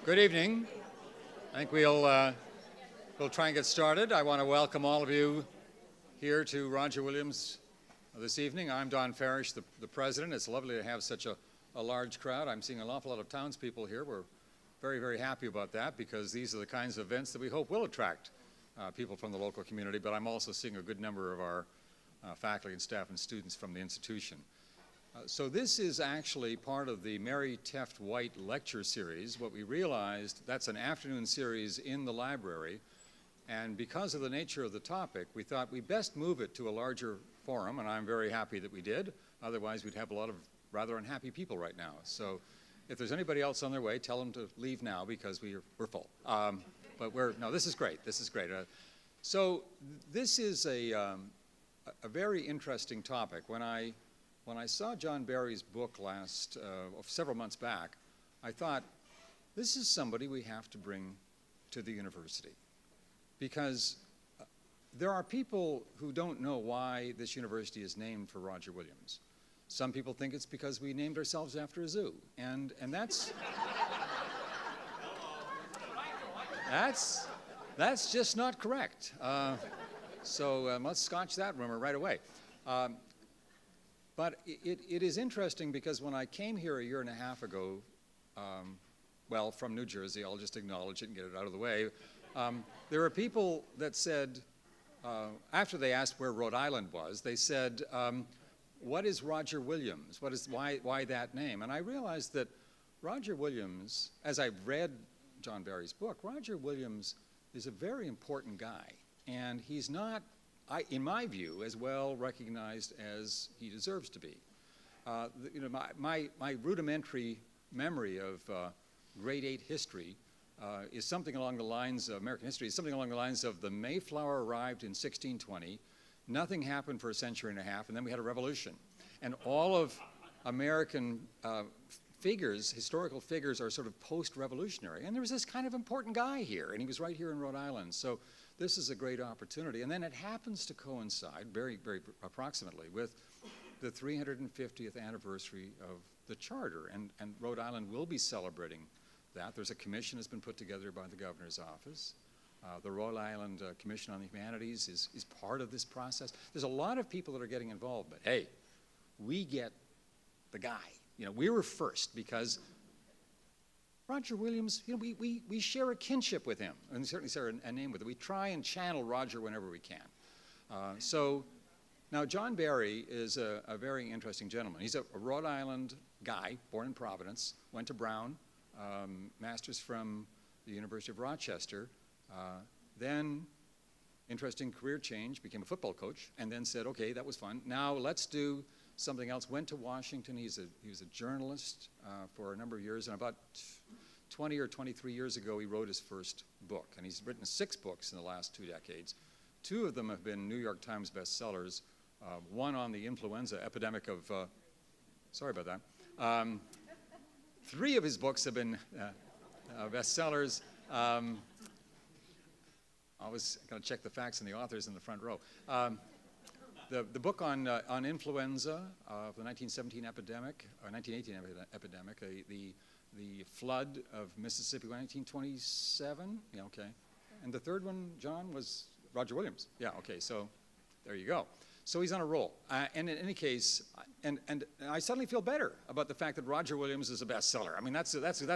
Good evening. I think we'll try and get started. I want to welcome all of you here to Roger Williams this evening. I'm Don Farish, the president. It's lovely to have such a large crowd. I'm seeing an awful lot of townspeople here. We're very, very happy about that because these are the kinds of events that we hope will attract people from the local community, but I'm also seeing a good number of our faculty and staff and students from the institution. So this is actually part of the Mary Tefft White lecture series. What we realized, that's an afternoon series in the library, and because of the nature of the topic, we thought we best move it to a larger forum, and I'm very happy that we did. Otherwise, we'd have a lot of rather unhappy people right now. So if there's anybody else on their way, tell them to leave now because we're full. But no, this is great. This is great. So this is a very interesting topic. When I saw John Barry's book several months back, I thought, this is somebody we have to bring to the university. Because there are people who don't know why this university is named for Roger Williams. Some people think it's because we named ourselves after a zoo. And that's just not correct. So let's scotch that rumor right away. But it is interesting because when I came here a year and a half ago, well, from New Jersey, I'll just acknowledge it and get it out of the way, there were people that said, after they asked where Rhode Island was, they said, what is Roger Williams? Why that name? And I realized that Roger Williams, as I read John Barry's book, Roger Williams is a very important guy. And he's not, in my view, as well recognized as he deserves to be. My rudimentary memory of grade 8 history is something along the lines of American history, is something along the lines of the Mayflower arrived in 1620, nothing happened for a century and a half, and then we had a revolution. And all of American historical figures are sort of post-revolutionary. And there was this kind of important guy here, and he was right here in Rhode Island. So this is a great opportunity. And then it happens to coincide, very, very approximately, with the 350th anniversary of the charter. And Rhode Island will be celebrating that. There's a commission that's been put together by the governor's office. The Rhode Island Commission on the Humanities is part of this process. There's a lot of people that are getting involved, but hey, we get the guy. We were first because Roger Williams, we share a kinship with him, and certainly share a name with him. We try and channel Roger whenever we can. So now John Barry is a very interesting gentleman. He's a Rhode Island guy, born in Providence, went to Brown, master's from the University of Rochester, then interesting career change, became a football coach, and then said, okay, that was fun. Now let's do something else. Went to Washington. He was a journalist for a number of years, and about 20 or 23 years ago, he wrote his first book, and he's written 6 books in the last 2 decades. 2 of them have been New York Times bestsellers, one on the influenza epidemic of, sorry about that. 3 of his books have been bestsellers. I was going to check the facts and the authors in the front row. The book on influenza of the 1917 epidemic, or 1918 epidemic, the flood of Mississippi, 1927. Yeah, okay. And the third one, John, was Roger Williams. Yeah, okay. So there you go. So he's on a roll. And in any case, and I suddenly feel better about the fact that Roger Williams is a bestseller. I mean, that's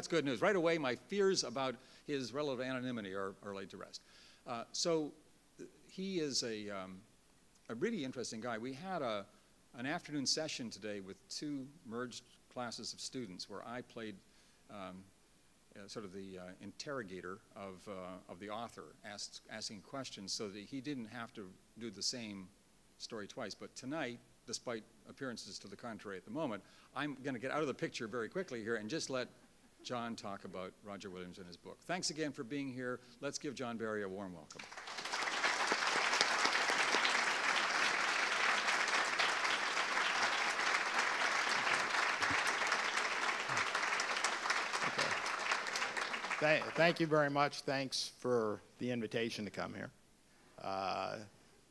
good news. Right away, my fears about his relative anonymity are laid to rest. So he is a really interesting guy. We had an afternoon session today with 2 merged classes of students where I played sort of the interrogator of the author, asking questions so that he didn't have to do the same story twice. But tonight, despite appearances to the contrary at the moment, I'm going to get out of the picture very quickly here and just let John talk about Roger Williams and his book. Thanks again for being here. Let's give John Barry a warm welcome. Thank you very much. Thanks for the invitation to come here.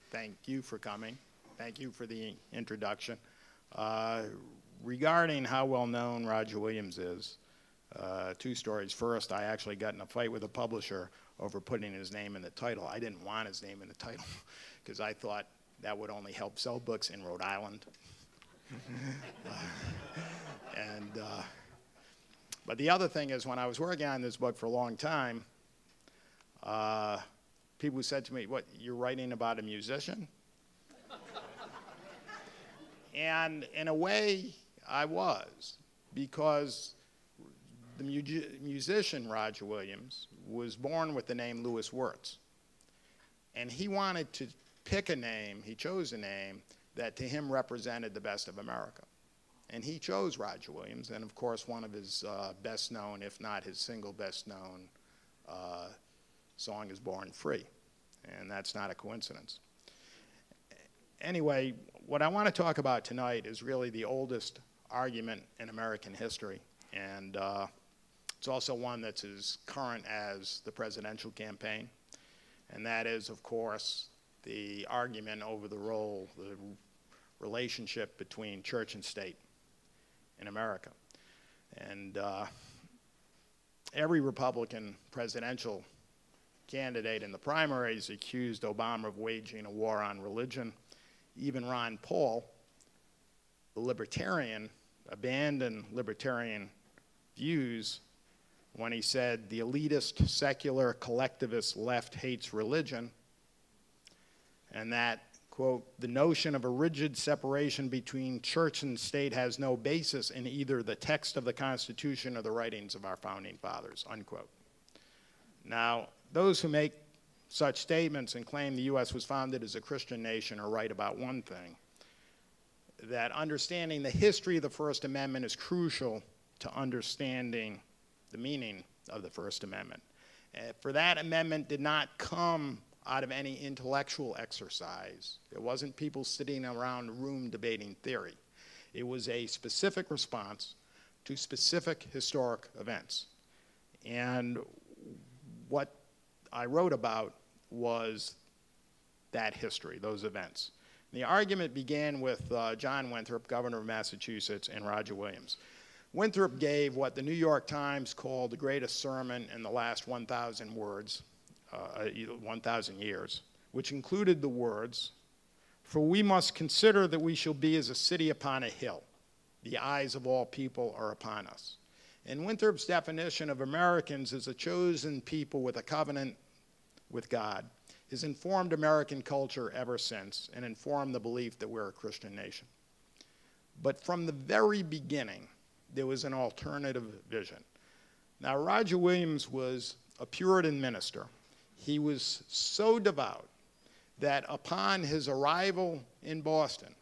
Thank you for coming. Thank you for the introduction. Regarding how well known Roger Williams is, Two stories. First, I actually got in a fight with a publisher over putting his name in the title. I didn't want his name in the title because I thought that would only help sell books in Rhode Island. But the other thing is, when I was working on this book for a long time, people said to me, "What, you're writing about a musician?" And in a way, I was, because the musician Roger Williams was born with the name Louis Wirtz. And he wanted to pick a name, he chose a name that to him represented the best of America. And he chose Roger Williams, and of course one of his best known, if not his single best known song is Born Free. And that's not a coincidence. Anyway, what I want to talk about tonight is really the oldest argument in American history. And it's also one that's as current as the presidential campaign. And that is, of course, the argument over the role, the relationship between church and state in America. And every Republican presidential candidate in the primaries accused Obama of waging a war on religion. Even Ron Paul, the libertarian, abandoned libertarian views when he said the elitist, secular, collectivist left hates religion, and that, quote, the notion of a rigid separation between church and state has no basis in either the text of the Constitution or the writings of our founding fathers, unquote. Now, those who make such statements and claim the U.S. was founded as a Christian nation are right about one thing, that understanding the history of the First Amendment is crucial to understanding the meaning of the First Amendment. For that amendment did not come out of any intellectual exercise. It wasn't people sitting around a room debating theory. It was a specific response to specific historic events. And what I wrote about was that history, those events. The argument began with John Winthrop, governor of Massachusetts, and Roger Williams. Winthrop gave what the New York Times called the greatest sermon in the last 1,000 words, 1,000 years, which included the words, "For we must consider that we shall be as a city upon a hill. The eyes of all people are upon us." And Winthrop's definition of Americans as a chosen people with a covenant with God has informed American culture ever since and informed the belief that we're a Christian nation. But from the very beginning, there was an alternative vision. Now, Roger Williams was a Puritan minister. He was so devout that upon his arrival in Boston,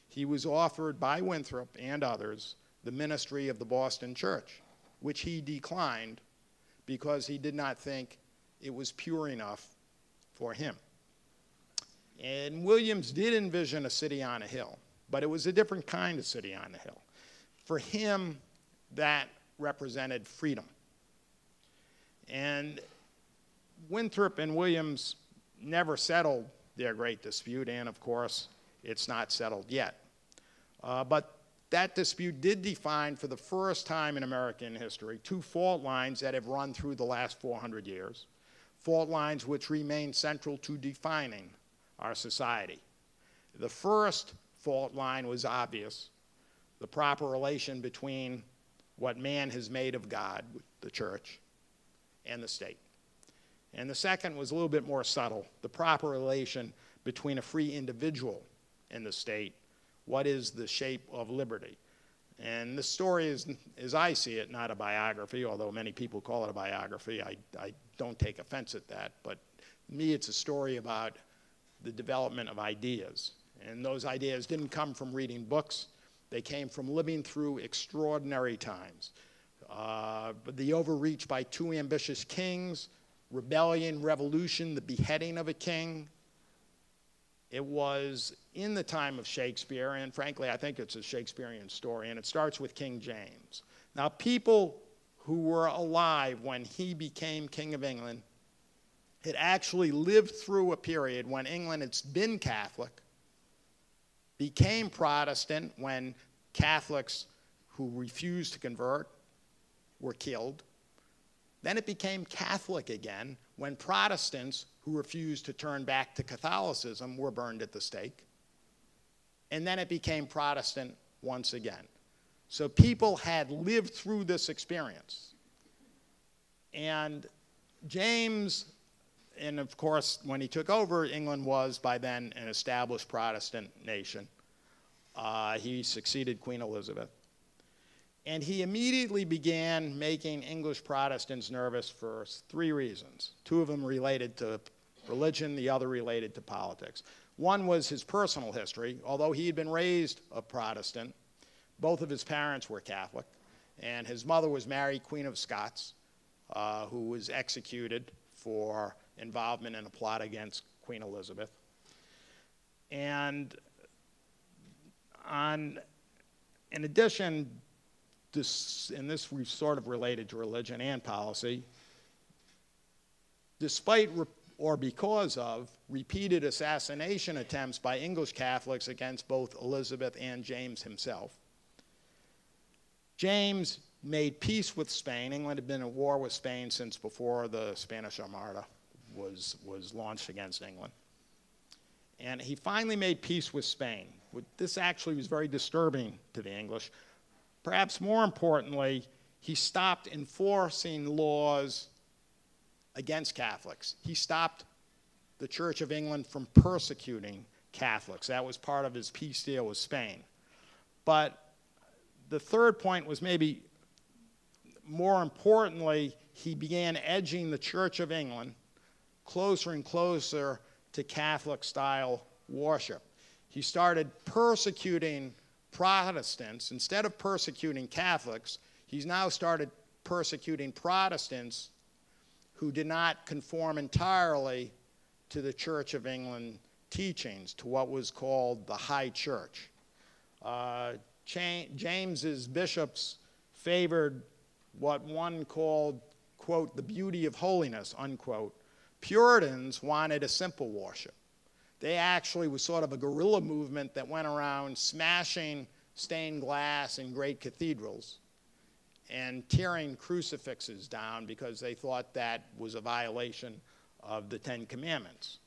he was offered by Winthrop and others the ministry of the Boston Church, which he declined because he did not think it was pure enough for him. And Williams did envision a city on a hill, but it was a different kind of city on a hill. For him, that represented freedom. And Winthrop and Williams never settled their great dispute, and of course, it's not settled yet. But that dispute did define, for the first time in American history, two fault lines that have run through the last 400 years, fault lines which remain central to defining our society. The first fault line was obvious, the proper relation between what man has made of God, the church, and the state. And the second was a little bit more subtle, the proper relation between a free individual and the state. What is the shape of liberty? And this story is, as I see it, not a biography, although many people call it a biography. I don't take offense at that, but to me it's a story about the development of ideas. And those ideas didn't come from reading books. They came from living through extraordinary times. But the overreach by two ambitious kings, rebellion, revolution, the beheading of a king. It was in the time of Shakespeare, and frankly, I think it's a Shakespearean story, and it starts with King James. Now, people who were alive when he became King of England had actually lived through a period when England had been Catholic, became Protestant when Catholics who refused to convert were killed. Then it became Catholic again when Protestants who refused to turn back to Catholicism were burned at the stake. And then it became Protestant once again. So people had lived through this experience. And James, and of course, when he took over, England was by then an established Protestant nation. He succeeded Queen Elizabeth. And he immediately began making English Protestants nervous for 3 reasons. 2 of them related to religion, the other related to politics. One was his personal history. Although he had been raised a Protestant, both of his parents were Catholic, and his mother was Mary, Queen of Scots, who was executed for involvement in a plot against Queen Elizabeth. And in addition, and this we've sort of related to religion and policy, despite or because of repeated assassination attempts by English Catholics against both Elizabeth and James himself, James made peace with Spain. England had been at war with Spain since before the Spanish Armada was launched against England. And he finally made peace with Spain. This actually was very disturbing to the English. Perhaps more importantly, he stopped enforcing laws against Catholics. He stopped the Church of England from persecuting Catholics. That was part of his peace deal with Spain. But the third point was maybe more importantly, he began edging the Church of England closer and closer to Catholic-style worship. He started persecuting Protestants. Instead of persecuting Catholics, he's now started persecuting Protestants who did not conform entirely to the Church of England teachings, to what was called the High Church. James's bishops favored what one called, quote, the beauty of holiness, unquote. Puritans wanted a simple worship. They actually was sort of a guerrilla movement that went around smashing stained glass in great cathedrals and tearing crucifixes down because they thought that was a violation of the 10 Commandments.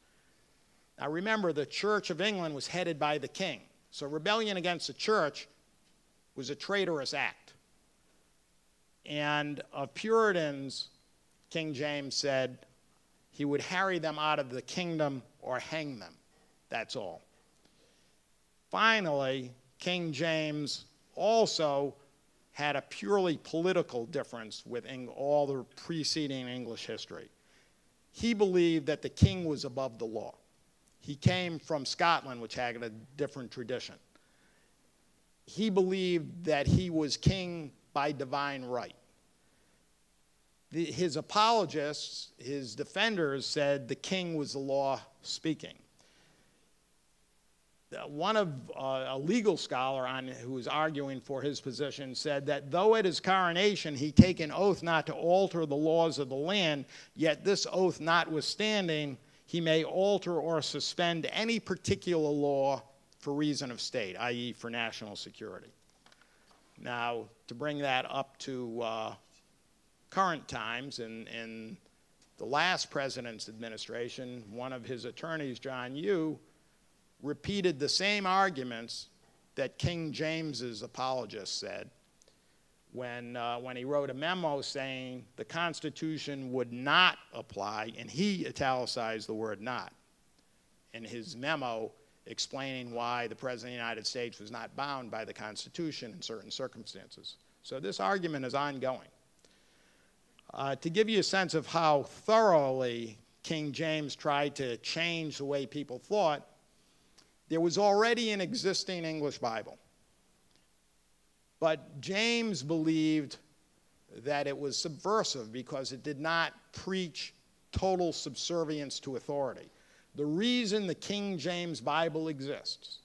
Now remember, the Church of England was headed by the king. So rebellion against the church was a traitorous act. And of Puritans, King James said he would harry them out of the kingdom or hang them. That's all. Finally, King James also had a purely political difference with all the preceding English history. He believed that the king was above the law. He came from Scotland, which had a different tradition. He believed that he was king by divine right. His apologists, his defenders, said the king was the law speaking. A legal scholar who was arguing for his position said that though at his coronation he take an oath not to alter the laws of the land, yet this oath notwithstanding, he may alter or suspend any particular law for reason of state, i.e. for national security. Now, to bring that up to current times, in the last president's administration, one of his attorneys, John Yoo, repeated the same arguments that King James's apologists said when he wrote a memo saying the Constitution would not apply, and he italicized the word not in his memo explaining why the President of the United States was not bound by the Constitution in certain circumstances. So this argument is ongoing. To give you a sense of how thoroughly King James tried to change the way people thought, there was already an existing English Bible. But James believed that it was subversive because it did not preach total subservience to authority. The reason the King James Bible exists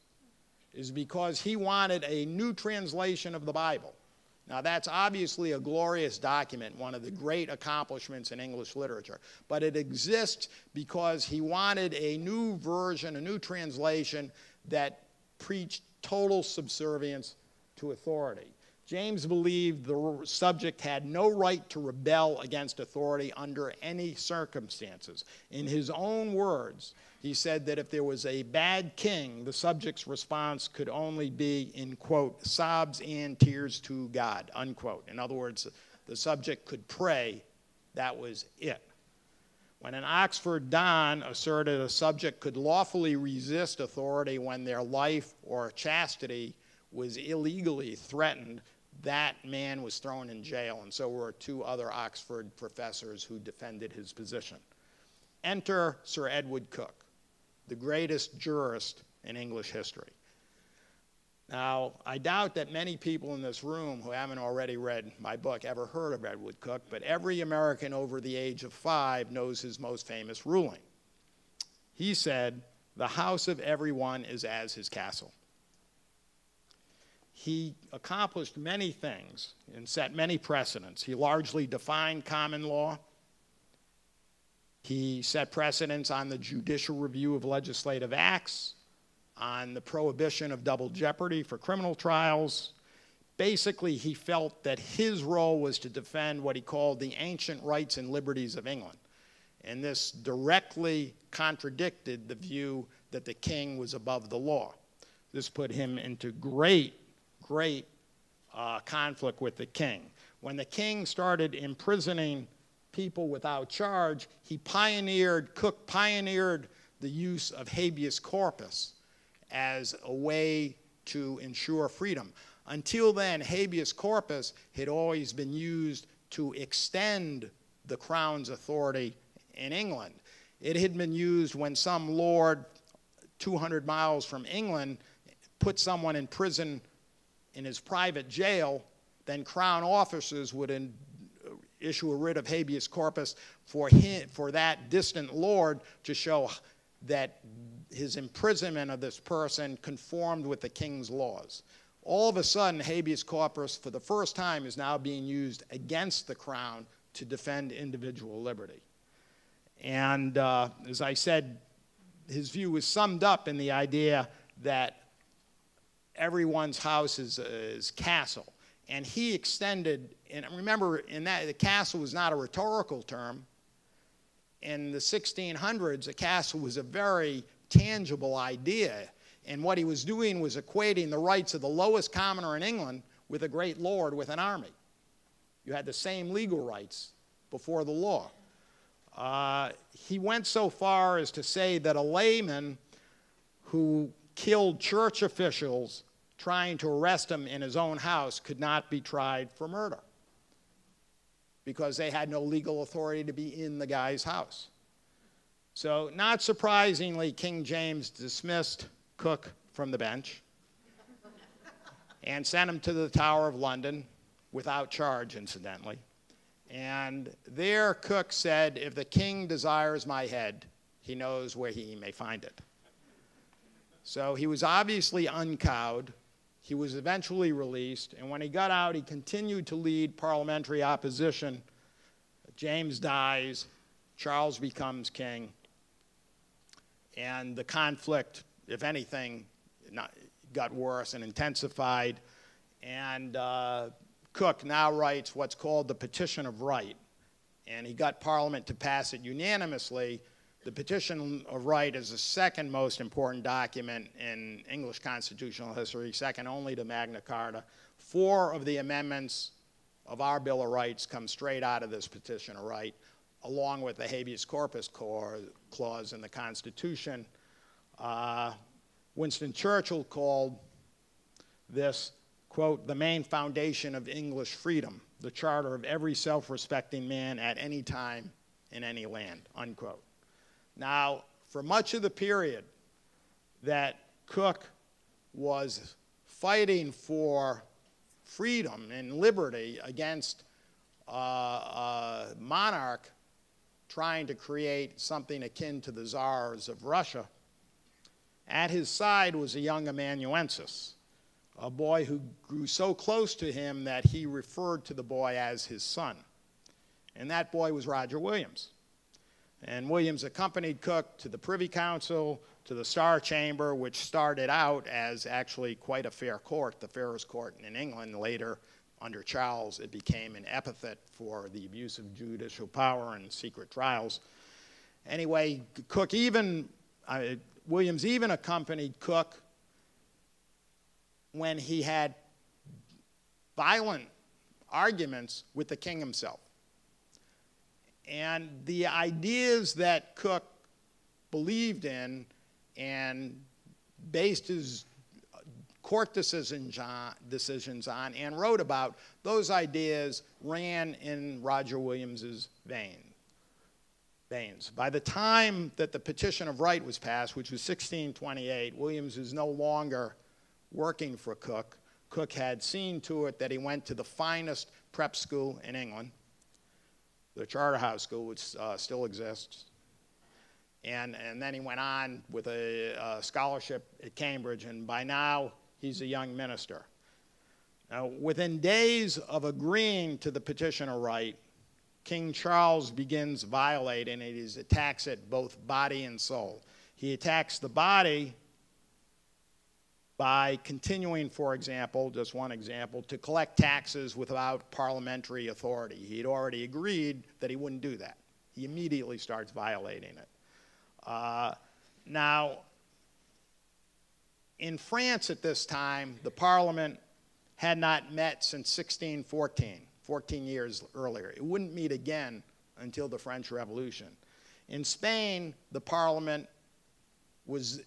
is because he wanted a new translation of the Bible. Now, that's obviously a glorious document, one of the great accomplishments in English literature. But it exists because he wanted a new version, a new translation that preached total subservience to authority. James believed the subject had no right to rebel against authority under any circumstances. In his own words, he said that if there was a bad king, the subject's response could only be in, quote, sobs and tears to God, unquote. In other words, the subject could pray. That was it. When an Oxford Don asserted a subject could lawfully resist authority when their life or chastity was illegally threatened, that man was thrown in jail, and so were two other Oxford professors who defended his position. Enter Sir Edward Coke, the greatest jurist in English history. Now, I doubt that many people in this room who haven't already read my book ever heard of Edward Coke, but every American over the age of 5 knows his most famous ruling. He said, "The house of everyone is as his castle." He accomplished many things and set many precedents. He largely defined common law. He set precedents on the judicial review of legislative acts, on the prohibition of double jeopardy for criminal trials. Basically, he felt that his role was to defend what he called the ancient rights and liberties of England. And this directly contradicted the view that the king was above the law. This put him into great conflict with the king. When the king started imprisoning people without charge, Coke pioneered the use of habeas corpus as a way to ensure freedom. Until then, habeas corpus had always been used to extend the crown's authority in England. It had been used when some lord 200 miles from England put someone in prison in his private jail, then crown officers would issue a writ of habeas corpus for that distant lord to show that his imprisonment of this person conformed with the king's laws. All of a sudden, habeas corpus, for the first time, is now being used against the crown to defend individual liberty. And as I said, his view was summed up in the idea that everyone's house is castle. And he extended, and remember, in that the castle was not a rhetorical term. In the 1600s, a castle was a very tangible idea. And what he was doing was equating the rights of the lowest commoner in England with a great lord with an army. You had the same legal rights before the law. He went so far as to say that a layman who killed church officials trying to arrest him in his own house could not be tried for murder because they had no legal authority to be in the guy's house. So, not surprisingly, King James dismissed Coke from the bench and sent him to the Tower of London without charge, incidentally. And there Coke said, "If the king desires my head, he knows where he may find it." So he was obviously uncowed. He was eventually released, and when he got out, he continued to lead parliamentary opposition. James dies, Charles becomes king, and the conflict, if anything, got worse and intensified. And Coke now writes what's called the Petition of Right, and he got Parliament to pass it unanimously. The Petition of Right is the second most important document in English constitutional history, second only to Magna Carta. 4 of the amendments of our Bill of Rights come straight out of this Petition of Right, along with the habeas corpus clause in the Constitution. Winston Churchill called this, quote, "the main foundation of English freedom, the charter of every self-respecting man at any time in any land," unquote. Now, for much of the period that Coke was fighting for freedom and liberty against a monarch trying to create something akin to the czars of Russia, at his side was a young amanuensis, a boy who grew so close to him that he referred to the boy as his son. And that boy was Roger Williams. And Williams accompanied Coke to the Privy Council, to the Star Chamber, which started out as actually quite a fair court, the fairest court in England, later Under Charles, it became an epithet for the abuse of judicial power and secret trials. Anyway, Williams even accompanied Cook when he had violent arguments with the king himself. And the ideas that Cook believed in and based his court decisions on and wrote about, those ideas ran in Roger Williams's veins. By the time that the Petition of Right was passed, which was 1628, Williams was no longer working for Cook. Cook had seen to it that he went to the finest prep school in England, the Charterhouse School, which still exists. And then he went on with a scholarship at Cambridge, and by now he's a young minister. Now, within days of agreeing to the Petition of Right, King Charles begins violating it. He attacks it both body and soul. He attacks the body by continuing, for example, just one example, to collect taxes without parliamentary authority. He had already agreed that he wouldn't do that. He immediately starts violating it. Now, in France at this time, the parliament had not met since 1614, 14 years earlier. It wouldn't meet again until the French Revolution. In Spain, the parliament was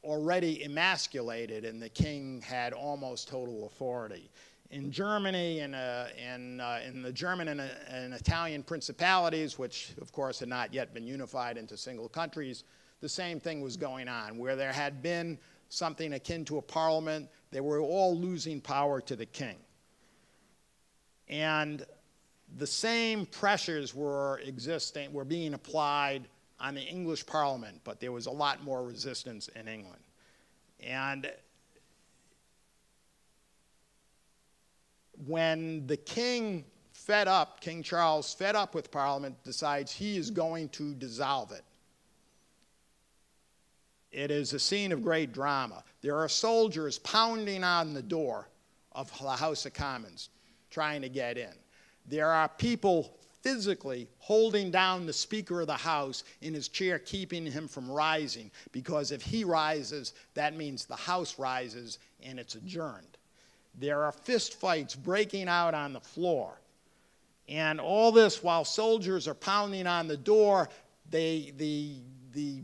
already emasculated, and the king had almost total authority. In Germany, in the German and Italian principalities, which of course had not yet been unified into single countries, the same thing was going on. Where there had been something akin to a parliament, they were all losing power to the king. And the same pressures were being applied on the English parliament, but there was a lot more resistance in England. And when the king King Charles, fed up with parliament, decides he is going to dissolve it. It is a scene of great drama. There are soldiers pounding on the door of the House of Commons, trying to get in. There are people physically holding down the Speaker of the House in his chair, keeping him from rising, because if he rises, that means the House rises and it's adjourned. There are fist fights breaking out on the floor. And all this while soldiers are pounding on the door,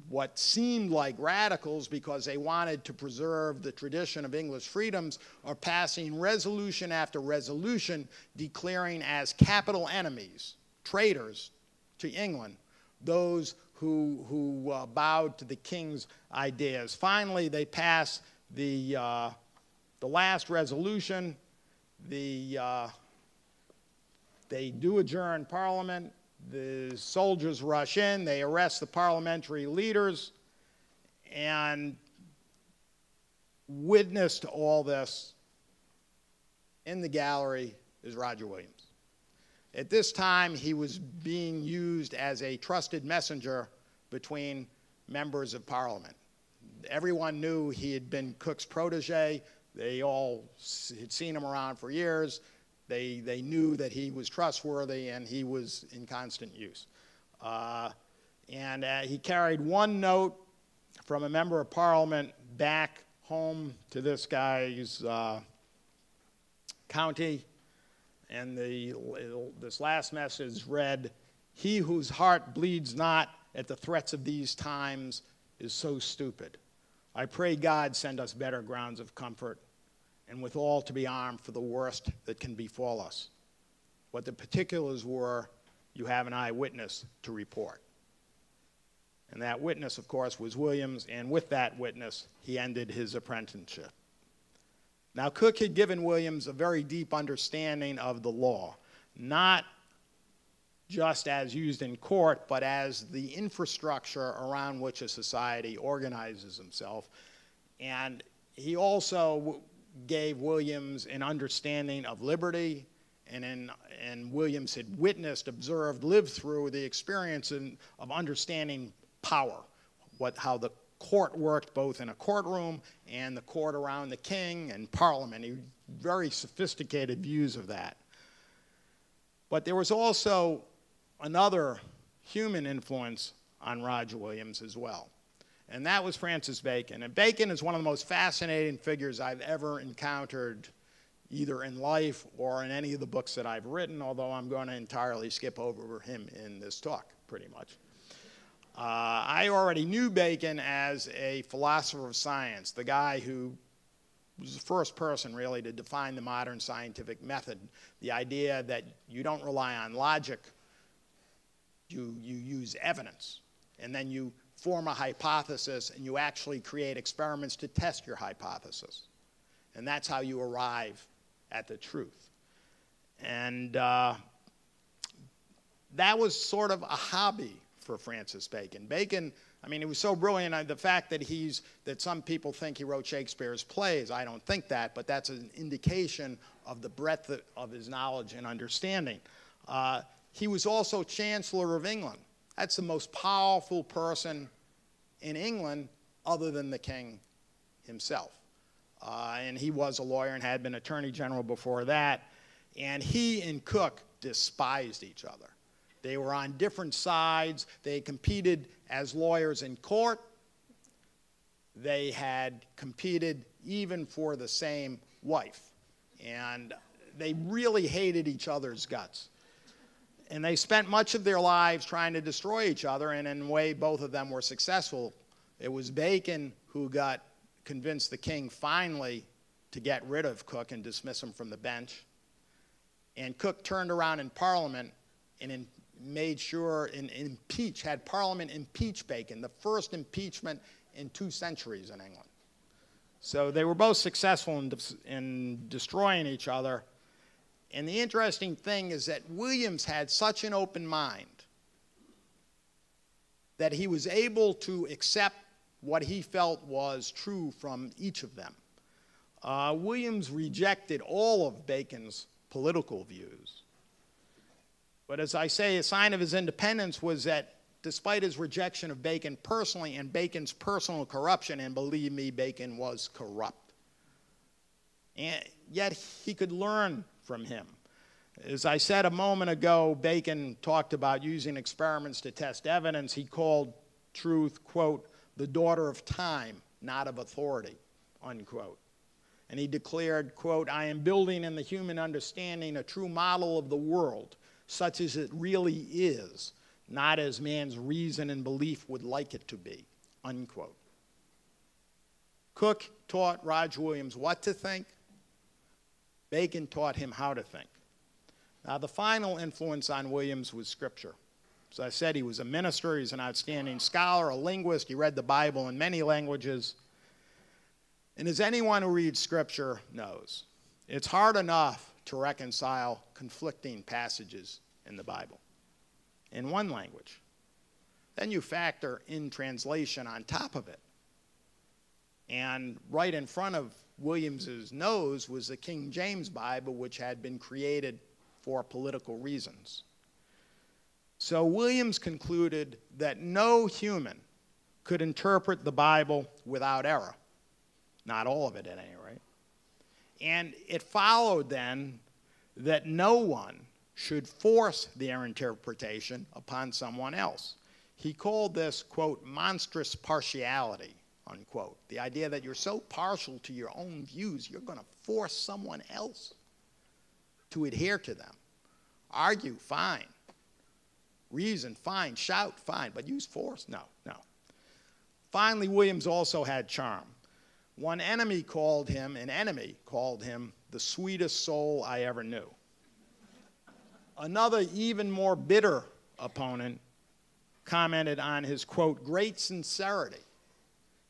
what seemed like radicals, because they wanted to preserve the tradition of English freedoms, are passing resolution after resolution declaring as capital enemies, traitors to England, those who bowed to the king's ideas. Finally, they pass the last resolution. They do adjourn Parliament. The soldiers rush in, they arrest the parliamentary leaders, and witness to all this in the gallery is Roger Williams. At this time, he was being used as a trusted messenger between members of Parliament. Everyone knew he had been Cook's protege. They all had seen him around for years. They knew that he was trustworthy and he was in constant use. He carried one note from a member of Parliament back home to this guy's county, and this last message read, "He whose heart bleeds not at the threats of these times is so stupid. I pray God send us better grounds of comfort, and withal to be armed for the worst that can befall us. What the particulars were, you have an eyewitness to report." And that witness, of course, was Williams, and with that witness, he ended his apprenticeship. Now, Cook had given Williams a very deep understanding of the law, not just as used in court, but as the infrastructure around which a society organizes himself. And he also gave Williams an understanding of liberty, and Williams had witnessed, observed, lived through the experience of understanding power, how the court worked both in a courtroom and the court around the king and Parliament. He very sophisticated views of that. But there was also another human influence on Roger Williams as well, and that was Francis Bacon. And Bacon is one of the most fascinating figures I've ever encountered, either in life or in any of the books that I've written, although I'm going to entirely skip over him in this talk, pretty much. I already knew Bacon as a philosopher of science, the guy who was the first person really to define the modern scientific method, the idea that you don't rely on logic, you use evidence, and then you form a hypothesis and you actually create experiments to test your hypothesis. And that's how you arrive at the truth. And that was sort of a hobby for Francis Bacon. Bacon, I mean, he was so brilliant. The fact that some people think he wrote Shakespeare's plays, I don't think that, but that's an indication of the breadth of his knowledge and understanding. He was also Chancellor of England. That's the most powerful person in England other than the king himself. And he was a lawyer and had been Attorney General before that. And he and Cook despised each other. They were on different sides. They competed as lawyers in court. They had competed even for the same wife. And they really hated each other's guts. And they spent much of their lives trying to destroy each other, and in a way, both of them were successful. It was Bacon who convinced the king finally to get rid of Cook and dismiss him from the bench. And Cook turned around in Parliament and made sure had Parliament impeach Bacon, the first impeachment in 2 centuries in England. So they were both successful in destroying each other. And the interesting thing is that Williams had such an open mind that he was able to accept what he felt was true from each of them. Williams rejected all of Bacon's political views. But as I say, a sign of his independence was that despite his rejection of Bacon personally and Bacon's personal corruption, and believe me, Bacon was corrupt, and yet he could learn from him. As I said a moment ago, Bacon talked about using experiments to test evidence. He called truth, quote, the daughter of time, not of authority, unquote. And he declared, quote, I am building in the human understanding a true model of the world, such as it really is, not as man's reason and belief would like it to be, unquote. Cook taught Roger Williams what to think. Bacon taught him how to think. Now, the final influence on Williams was Scripture. As I said, he was a minister, he's an outstanding scholar, a linguist, he read the Bible in many languages. And as anyone who reads Scripture knows, it's hard enough to reconcile conflicting passages in the Bible in one language. Then you factor in translation on top of it. And right in front of Williams's nose was the King James Bible, which had been created for political reasons. So Williams concluded that no human could interpret the Bible without error. Not all of it at any rate. And it followed then that no one should force their interpretation upon someone else. He called this, quote, monstrous partiality, unquote. The idea that you're so partial to your own views, you're going to force someone else to adhere to them. Argue, fine. Reason, fine. Shout, fine. But use force? No, no. Finally, Williams also had charm. An enemy called him the sweetest soul I ever knew. Another, even more bitter opponent commented on his, quote, great sincerity.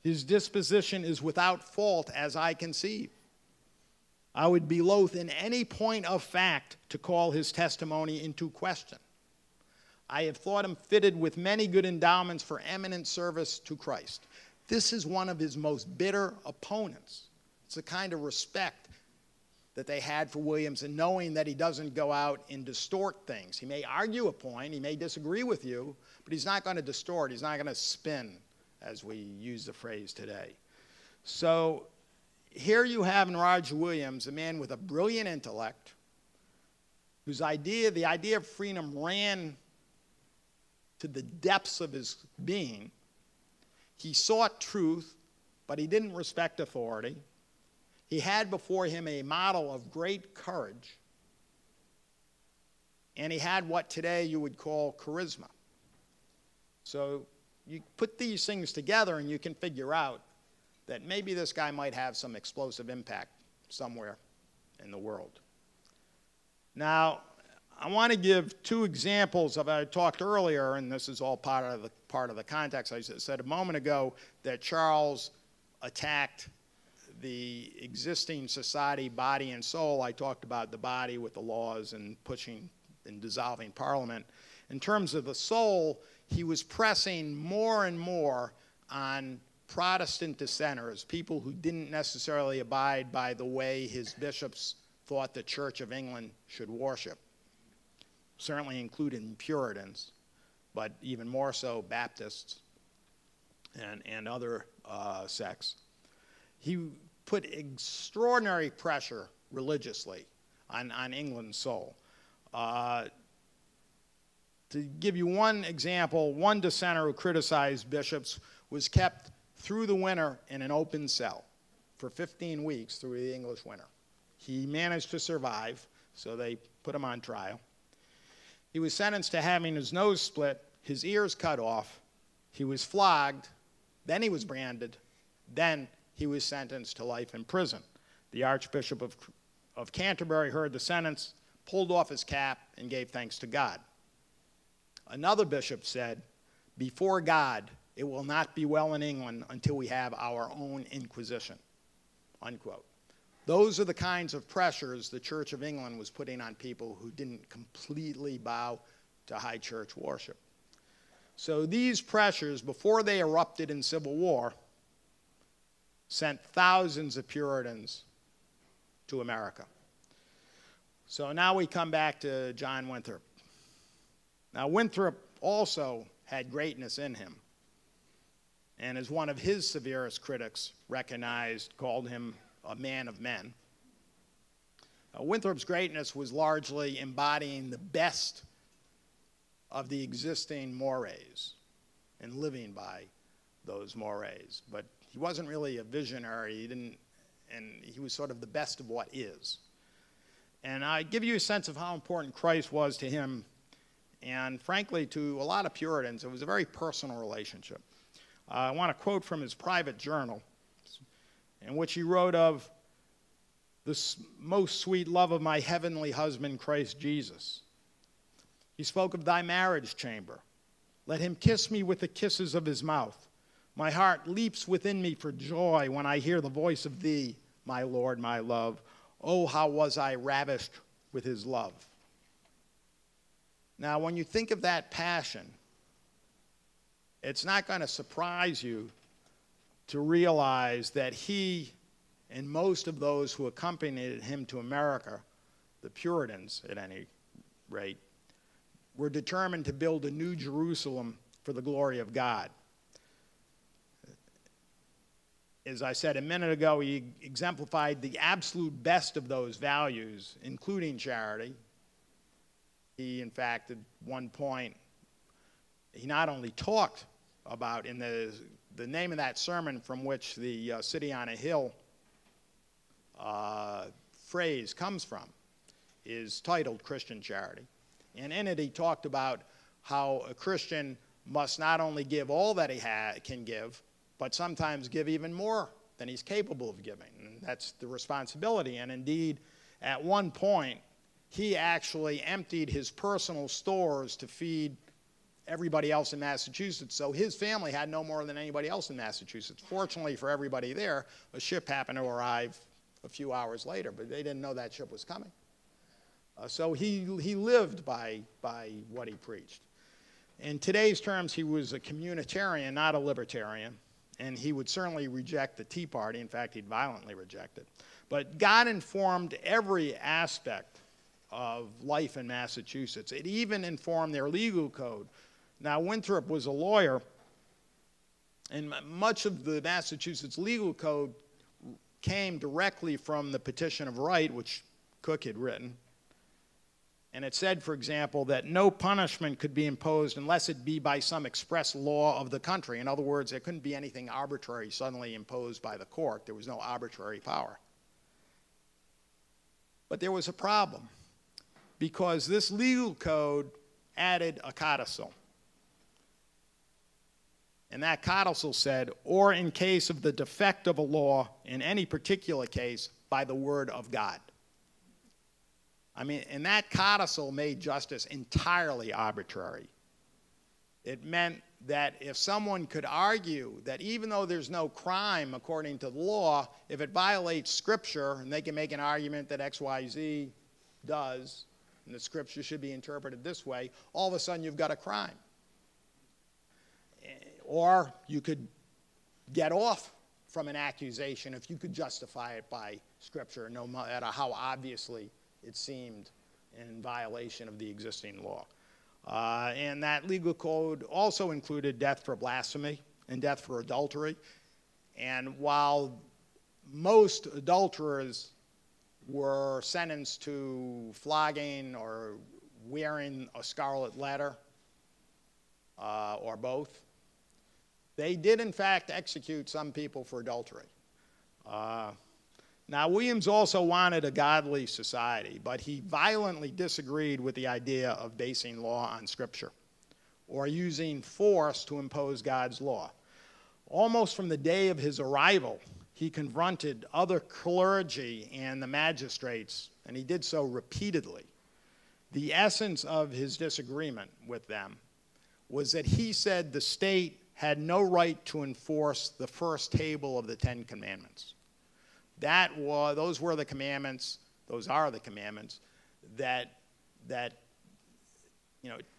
His disposition is without fault as I conceive. I would be loath in any point of fact to call his testimony into question. I have thought him fitted with many good endowments for eminent service to Christ. This is one of his most bitter opponents. It's the kind of respect that they had for Williams, and knowing that he doesn't go out and distort things. He may argue a point, he may disagree with you, but he's not going to distort, he's not going to spin, as we use the phrase today. So here you have in Roger Williams a man with a brilliant intellect, whose the idea of freedom ran to the depths of his being. He sought truth, but he didn't respect authority. He had before him a model of great courage, and he had what today you would call charisma. So you put these things together and you can figure out that maybe this guy might have some explosive impact somewhere in the world. Now, I want to give two examples of, I talked earlier, and this is all part of the context. I said a moment ago that Charles attacked the existing society, body and soul. I talked about the body with the laws and pushing and dissolving Parliament. In terms of the soul, he was pressing more and more on Protestant dissenters, people who didn't necessarily abide by the way his bishops thought the Church of England should worship, certainly including Puritans, but even more so Baptists and other sects. He put extraordinary pressure religiously on England's soul. To give you one example, one dissenter who criticized bishops was kept through the winter in an open cell for 15 weeks through the English winter. He managed to survive, so they put him on trial. He was sentenced to having his nose split, his ears cut off, he was flogged, then he was branded, then he was sentenced to life in prison. The Archbishop of Canterbury heard the sentence, pulled off his cap, and gave thanks to God. Another bishop said, "Before God, it will not be well in England until we have our own Inquisition," unquote. Those are the kinds of pressures the Church of England was putting on people who didn't completely bow to high church worship. So these pressures, before they erupted in civil war, sent thousands of Puritans to America. So now we come back to John Winthrop. Now, Winthrop also had greatness in him, and as one of his severest critics recognized, called him a man of men. Winthrop's greatness was largely embodying the best of the existing mores and living by those mores. But he wasn't really a visionary, and he was sort of the best of what is. And I give you a sense of how important Christ was to him, and frankly, to a lot of Puritans, it was a very personal relationship. I want to quote from his private journal, in which he wrote of the most sweet love of my heavenly husband, Christ Jesus. He spoke of thy marriage chamber. Let him kiss me with the kisses of his mouth. My heart leaps within me for joy when I hear the voice of thee, my Lord, my love. Oh, how was I ravished with his love. Now, when you think of that passion, it's not going to surprise you to realize that he and most of those who accompanied him to America, the Puritans at any rate, were determined to build a new Jerusalem for the glory of God. As I said a minute ago, he exemplified the absolute best of those values, including charity. He, in fact, at one point, he not only talked about, in the name of that sermon from which the City on a Hill phrase comes from, is titled Christian Charity. And in it, he talked about how a Christian must not only give all that he can give, but sometimes give even more than he's capable of giving. And that's the responsibility. And indeed, at one point, he actually emptied his personal stores to feed everybody else in Massachusetts. So his family had no more than anybody else in Massachusetts. Fortunately for everybody there, a ship happened to arrive a few hours later, but they didn't know that ship was coming. So he lived by what he preached. In today's terms, he was a communitarian, not a libertarian, and he would certainly reject the Tea Party. In fact, he'd violently reject it. But God informed every aspect of life in Massachusetts. It even informed their legal code. Now, Winthrop was a lawyer, and much of the Massachusetts legal code came directly from the Petition of Right, which Cook had written. And it said, for example, that no punishment could be imposed unless it be by some express law of the country. In other words, there couldn't be anything arbitrary suddenly imposed by the court. There was no arbitrary power. But there was a problem, because this legal code added a codicil. And that codicil said, or in case of the defect of a law, in any particular case, by the word of God. I mean, and that codicil made justice entirely arbitrary. It meant that if someone could argue that even though there's no crime according to the law, if it violates Scripture, and they can make an argument that X, Y, Z does, and the Scripture should be interpreted this way, all of a sudden you've got a crime. Or you could get off from an accusation if you could justify it by Scripture, no matter how obviously it seemed in violation of the existing law. And that legal code also included death for blasphemy and death for adultery. And while most adulterers were sentenced to flogging or wearing a scarlet letter, or both, they did, in fact, execute some people for adultery. Now, Williams also wanted a godly society, but he violently disagreed with the idea of basing law on Scripture or using force to impose God's law. Almost from the day of his arrival, he confronted other clergy and the magistrates, and he did so repeatedly. The essence of his disagreement with them was that he said the state had no right to enforce the first table of the Ten Commandments. Those were the commandments, those are the commandments that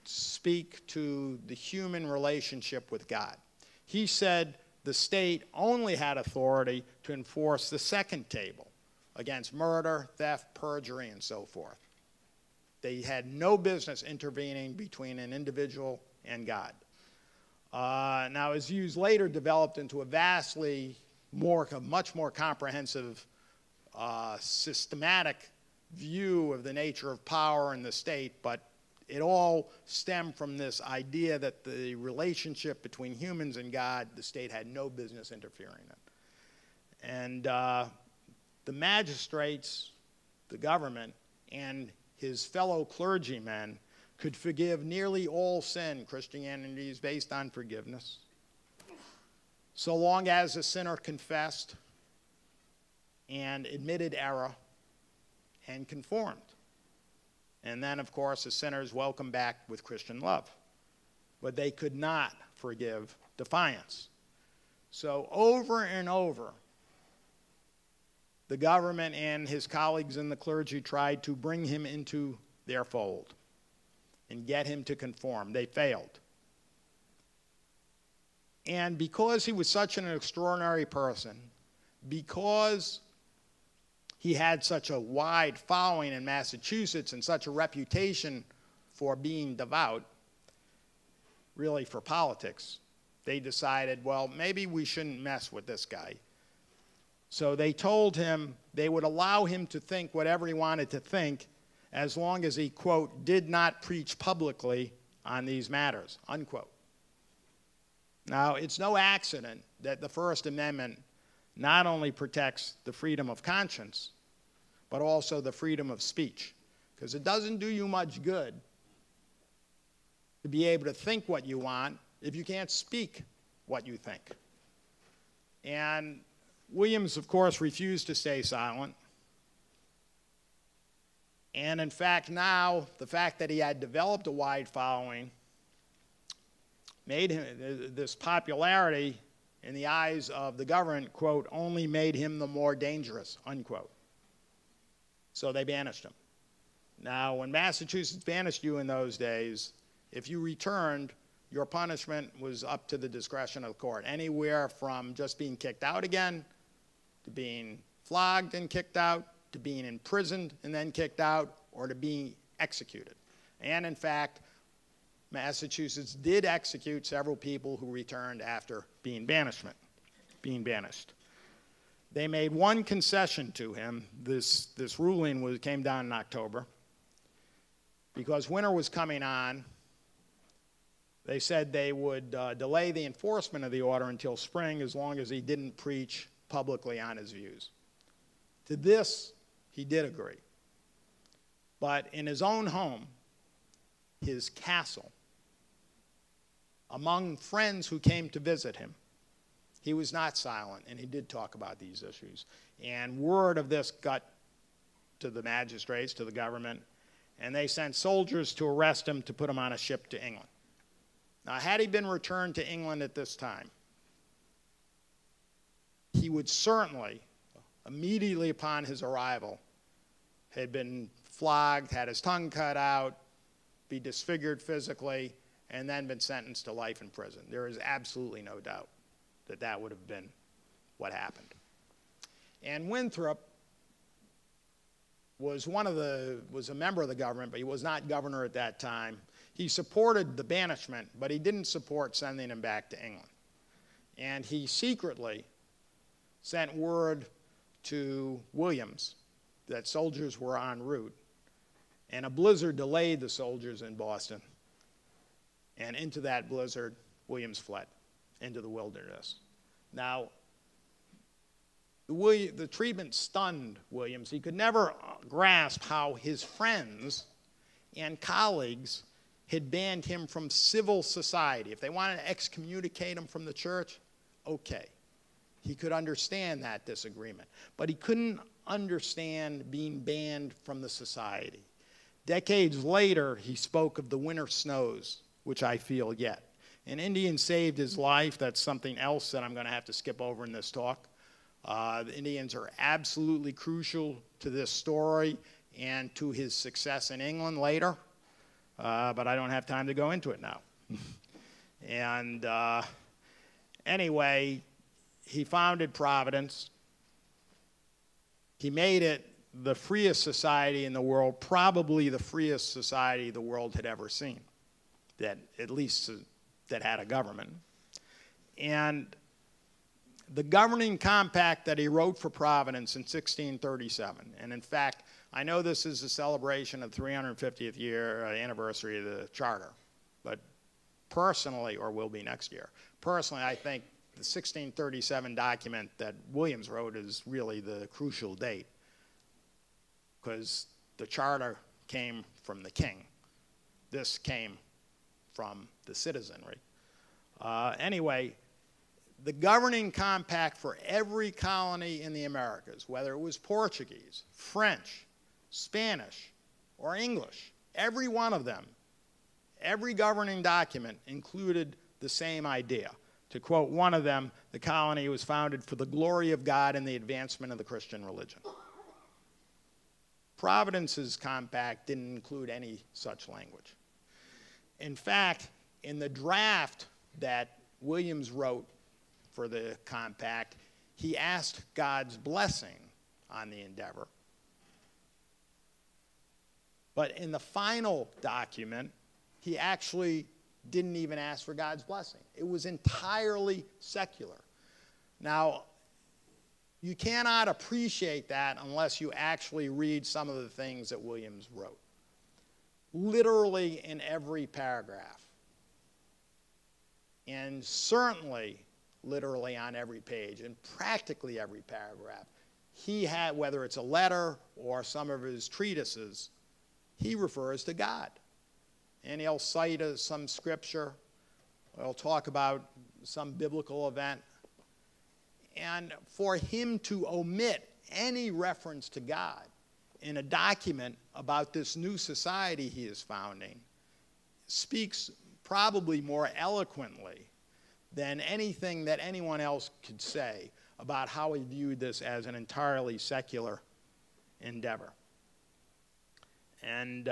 speak to the human relationship with God. He said the state only had authority to enforce the second table against murder, theft, perjury, and so forth. They had no business intervening between an individual and God. Now, his views later developed into a much more comprehensive, systematic view of the nature of power in the state, but it all stemmed from this idea that the relationship between humans and God, the state had no business interfering in. And the magistrates, the government, and his fellow clergymen could forgive nearly all sin. Christianity is based on forgiveness, so long as the sinner confessed and admitted error and conformed. And then, of course, the sinner is welcomed back with Christian love. But they could not forgive defiance. So over and over, the government and his colleagues in the clergy tried to bring him into their fold and get him to conform. They failed. And because he was such an extraordinary person, because he had such a wide following in Massachusetts and such a reputation for being devout, really for politics, they decided, well, maybe we shouldn't mess with this guy. So they told him they would allow him to think whatever he wanted to think as long as he, quote, did not preach publicly on these matters, unquote. Now, it's no accident that the First Amendment not only protects the freedom of conscience, but also the freedom of speech, because it doesn't do you much good to be able to think what you want if you can't speak what you think. And Williams, of course, refused to stay silent. And in fact, now, the fact that he had developed a wide following made him, this popularity in the eyes of the government, quote, only made him the more dangerous, unquote. So they banished him. Now, when Massachusetts banished you in those days, if you returned, your punishment was up to the discretion of the court, anywhere from just being kicked out again, to being flogged and kicked out, to being imprisoned and then kicked out, or to being executed. And in fact, Massachusetts did execute several people who returned after being banished. They made one concession to him. This ruling came down in October. Because winter was coming on, they said they would delay the enforcement of the order until spring as long as he didn't preach publicly on his views. To this, he did agree. But in his own home, his castle, among friends who came to visit him, he was not silent, and he did talk about these issues. And word of this got to the magistrates, to the government, and they sent soldiers to arrest him, to put him on a ship to England. Now, had he been returned to England at this time, he would certainly, immediately upon his arrival, had been flogged, had his tongue cut out, be disfigured physically, and then been sentenced to life in prison. There is absolutely no doubt that that would have been what happened. And Winthrop was a member of the government, but he was not governor at that time. He supported the banishment, but he didn't support sending him back to England. And he secretly sent word to Williams that soldiers were en route, and a blizzard delayed the soldiers in Boston. And into that blizzard, Williams fled into the wilderness. Now, the treatment stunned Williams. He could never grasp how his friends and colleagues had banned him from civil society. If they wanted to excommunicate him from the church, okay. He could understand that disagreement. But he couldn't understand being banned from the society. Decades later, he spoke of the winter snows, which I feel yet. An Indian saved his life. That's something else that I'm going to have to skip over in this talk. The Indians are absolutely crucial to this story and to his success in England later, but I don't have time to go into it now. And anyway, he founded Providence. He made it the freest society in the world, probably the freest society the world had ever seen, that at least that had a government. And the governing compact that he wrote for Providence in 1637, and in fact, I know this is a celebration of the 350th year anniversary of the charter, but personally, or will be next year, personally I think the 1637 document that Williams wrote is really the crucial date, because the charter came from the king. This came from the citizenry. Anyway, the governing compact for every colony in the Americas, whether it was Portuguese, French, Spanish, or English, every one of them, every governing document included the same idea. To quote one of them, the colony was founded for the glory of God and the advancement of the Christian religion. Providence's compact didn't include any such language. In fact, in the draft that Williams wrote for the compact, he asked God's blessing on the endeavor. But in the final document, he actually didn't even ask for God's blessing. It was entirely secular. Now, you cannot appreciate that unless you actually read some of the things that Williams wrote. Literally in every paragraph. And certainly literally on every page, and practically every paragraph, he had, whether it's a letter or some of his treatises, he refers to God. And he'll cite some scripture, or he'll talk about some biblical event. And for him to omit any reference to God in a document about this new society he is founding speaks probably more eloquently than anything that anyone else could say about how he viewed this as an entirely secular endeavor. And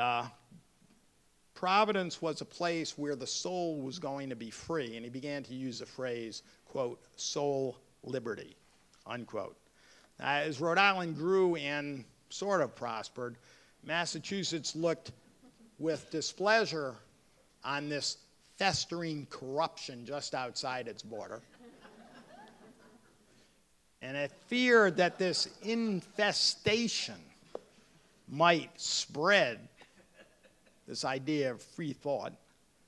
Providence was a place where the soul was going to be free, and he began to use the phrase, quote, soul liberty, unquote. As Rhode Island grew and sort of prospered, Massachusetts looked with displeasure on this festering corruption just outside its border. And it feared that this infestation might spread, this idea of free thought,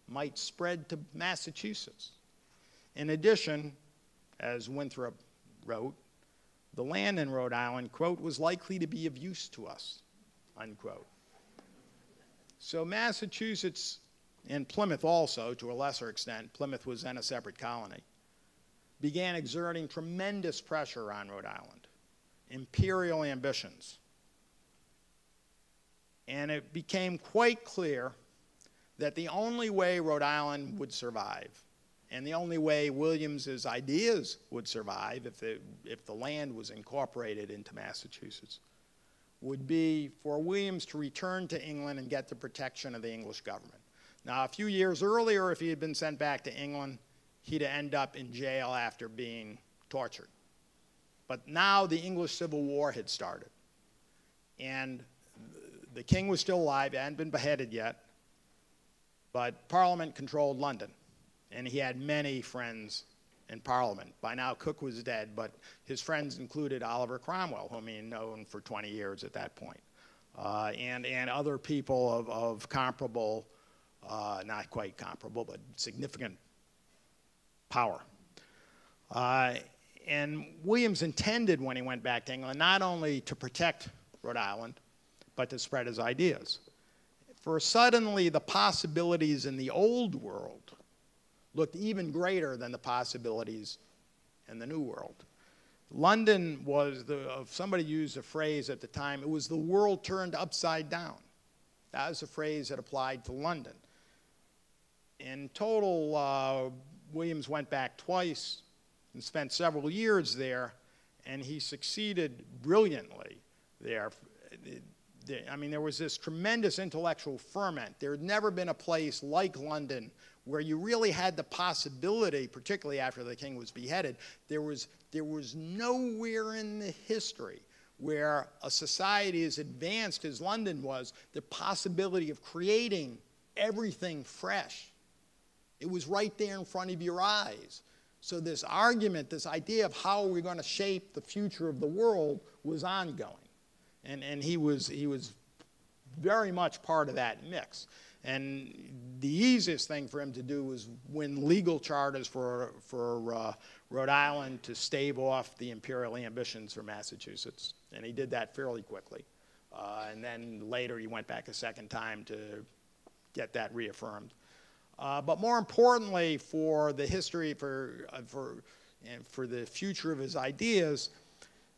might spread to Massachusetts. In addition, as Winthrop wrote, the land in Rhode Island, quote, was likely to be of use to us, unquote. So Massachusetts, and Plymouth also, to a lesser extent, Plymouth was then a separate colony, began exerting tremendous pressure on Rhode Island, imperial ambitions. And it became quite clear that the only way Rhode Island would survive, and the only way Williams's ideas would survive if the land was incorporated into Massachusetts, would be for Williams to return to England and get the protection of the English government. Now, a few years earlier, if he had been sent back to England, he'd end up in jail after being tortured. But now the English Civil War had started. And the king was still alive, he hadn't been beheaded yet, but Parliament controlled London. And he had many friends in Parliament. By now, Cook was dead, but his friends included Oliver Cromwell, whom he had known for 20 years at that point, and other people of comparable, not quite comparable, but significant power. And Williams intended, when he went back to England, not only to protect Rhode Island, but to spread his ideas. For suddenly, the possibilities in the old world looked even greater than the possibilities in the New World. London was, somebody used a phrase at the time, it was the world turned upside down. That was a phrase that applied to London. In total, Williams went back twice and spent several years there, and he succeeded brilliantly there. I mean, there was this tremendous intellectual ferment. There had never been a place like London where you really had the possibility, particularly after the king was beheaded, there was nowhere in the history where a society as advanced as London was, the possibility of creating everything fresh. It was right there in front of your eyes. So this argument, this idea of how we're going to shape the future of the world was ongoing. And he was very much part of that mix. And the easiest thing for him to do was win legal charters for Rhode Island to stave off the imperial ambitions for Massachusetts. And he did that fairly quickly. And then later he went back a second time to get that reaffirmed. But more importantly, for the history, for the future of his ideas,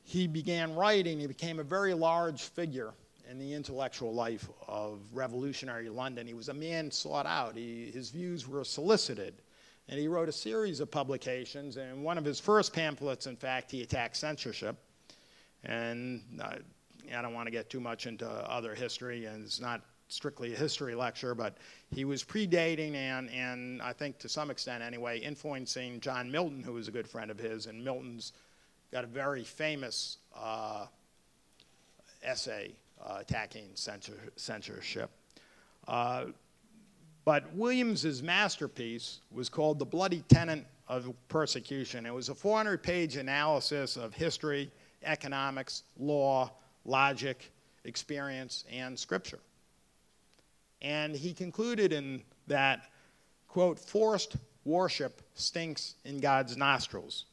he began writing. He became a very large figure in the intellectual life of revolutionary London. He was a man sought out. His views were solicited. And he wrote a series of publications. And one of his first pamphlets, in fact, he attacked censorship. And I don't want to get too much into other history, and it's not strictly a history lecture, but he was predating and I think to some extent anyway, influencing John Milton, who was a good friend of his. And Milton's got a very famous essay attacking censorship. But Williams's masterpiece was called The Bloody Tenet of Persecution. It was a 400-page analysis of history, economics, law, logic, experience, and scripture. And he concluded in that, quote, forced worship stinks in God's nostrils,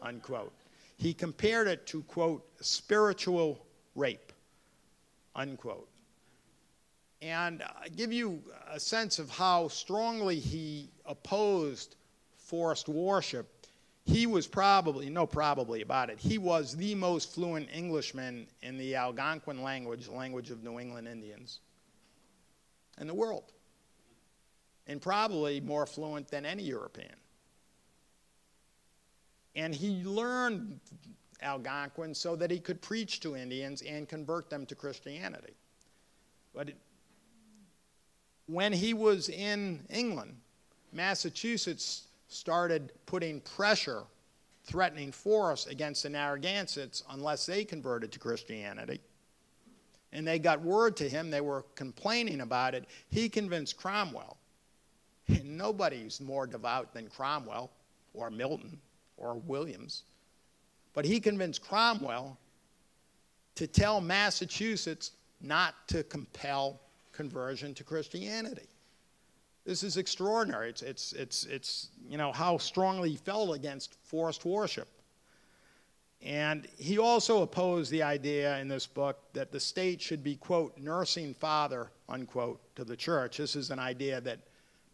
unquote. He compared it to, quote, spiritual rape, unquote. And I give you a sense of how strongly he opposed forced worship. He was probably, no probably about it, he was the most fluent Englishman in the Algonquin language, the language of New England Indians, in the world. And probably more fluent than any European. And he learned Algonquin so that he could preach to Indians and convert them to Christianity. But when he was in England, Massachusetts started putting pressure, threatening force against the Narragansetts unless they converted to Christianity. And they got word to him, they were complaining about it. He convinced Cromwell. And nobody's more devout than Cromwell or Milton or Williams But he convinced Cromwell to tell Massachusetts not to compel conversion to Christianity. This is extraordinary. It's you know, how strongly he felt against forced worship. And he also opposed the idea in this book that the state should be, quote, nursing father, unquote, to the church. This is an idea that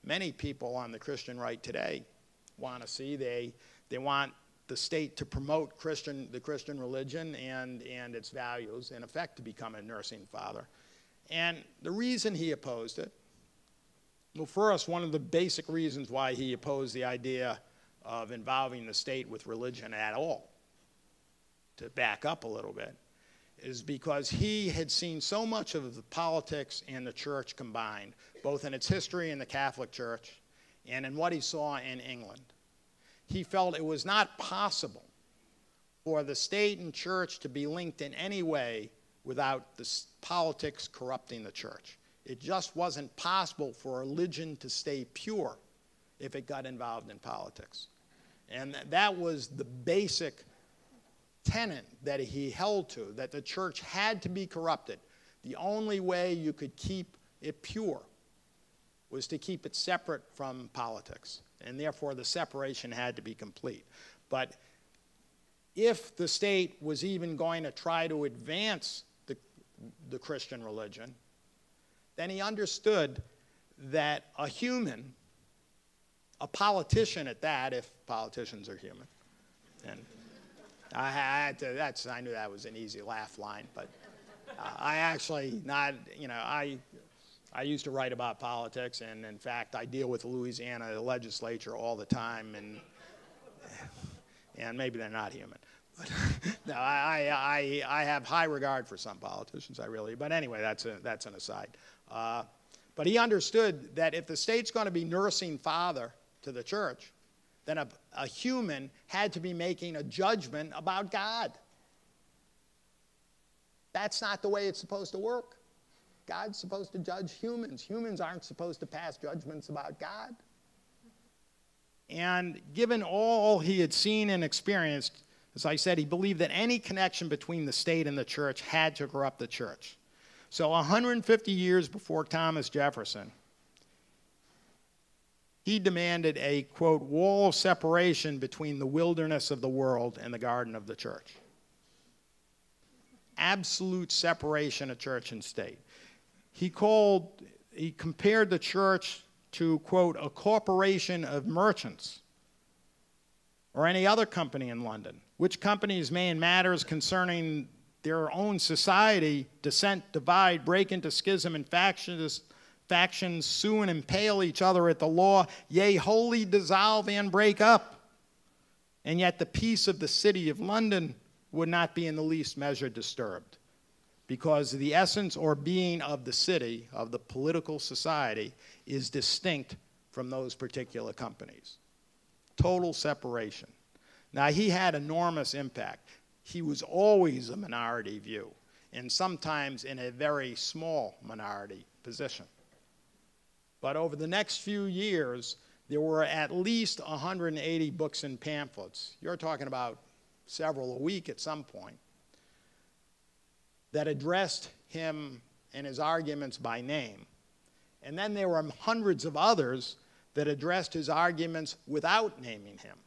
many people on the Christian right today want to see. They want the state to promote the Christian religion and its values, in effect, to become a nursing father. And the reason he opposed it, well, first, one of the basic reasons why he opposed the idea of involving the state with religion at all, to back up a little bit, is because he had seen so much of the politics and the church combined, both in its history in the Catholic Church and in what he saw in England. He felt it was not possible for the state and church to be linked in any way without the politics corrupting the church. It just wasn't possible for religion to stay pure if it got involved in politics. And that was the basic tenet that he held to, that the church had to be corrupted. The only way you could keep it pure was to keep it separate from politics, and therefore the separation had to be complete. But if the state was even going to try to advance the Christian religion, then he understood that a human, a politician at that, if politicians are human, and I knew that was an easy laugh line, but I actually not, you know, I used to write about politics, and in fact, I deal with the Louisiana legislature all the time, and maybe they're not human. But no, I have high regard for some politicians, I really. But anyway, that's an aside. But he understood that if the state's going to be nursing father to the church, then a human had to be making a judgment about God. That's not the way it's supposed to work. God's supposed to judge humans. Humans aren't supposed to pass judgments about God. And given all he had seen and experienced, as I said, he believed that any connection between the state and the church had to corrupt the church. So 150 years before Thomas Jefferson, he demanded a, quote, wall of separation between the wilderness of the world and the garden of the church. Absolute separation of church and state. He compared the church to, quote, a corporation of merchants or any other company in London, which companies may in matters concerning their own society dissent, divide, break into schism and factions, sue and impale each other at the law, yea, wholly dissolve and break up. And yet the peace of the city of London would not be in the least measure disturbed, because the essence or being of the city, of the political society, is distinct from those particular companies. Total separation. Now, he had enormous impact. He was always a minority view, and sometimes in a very small minority position. But over the next few years, there were at least 180 books and pamphlets. You're talking about several a week at some point, that addressed him and his arguments by name. And then there were hundreds of others that addressed his arguments without naming him.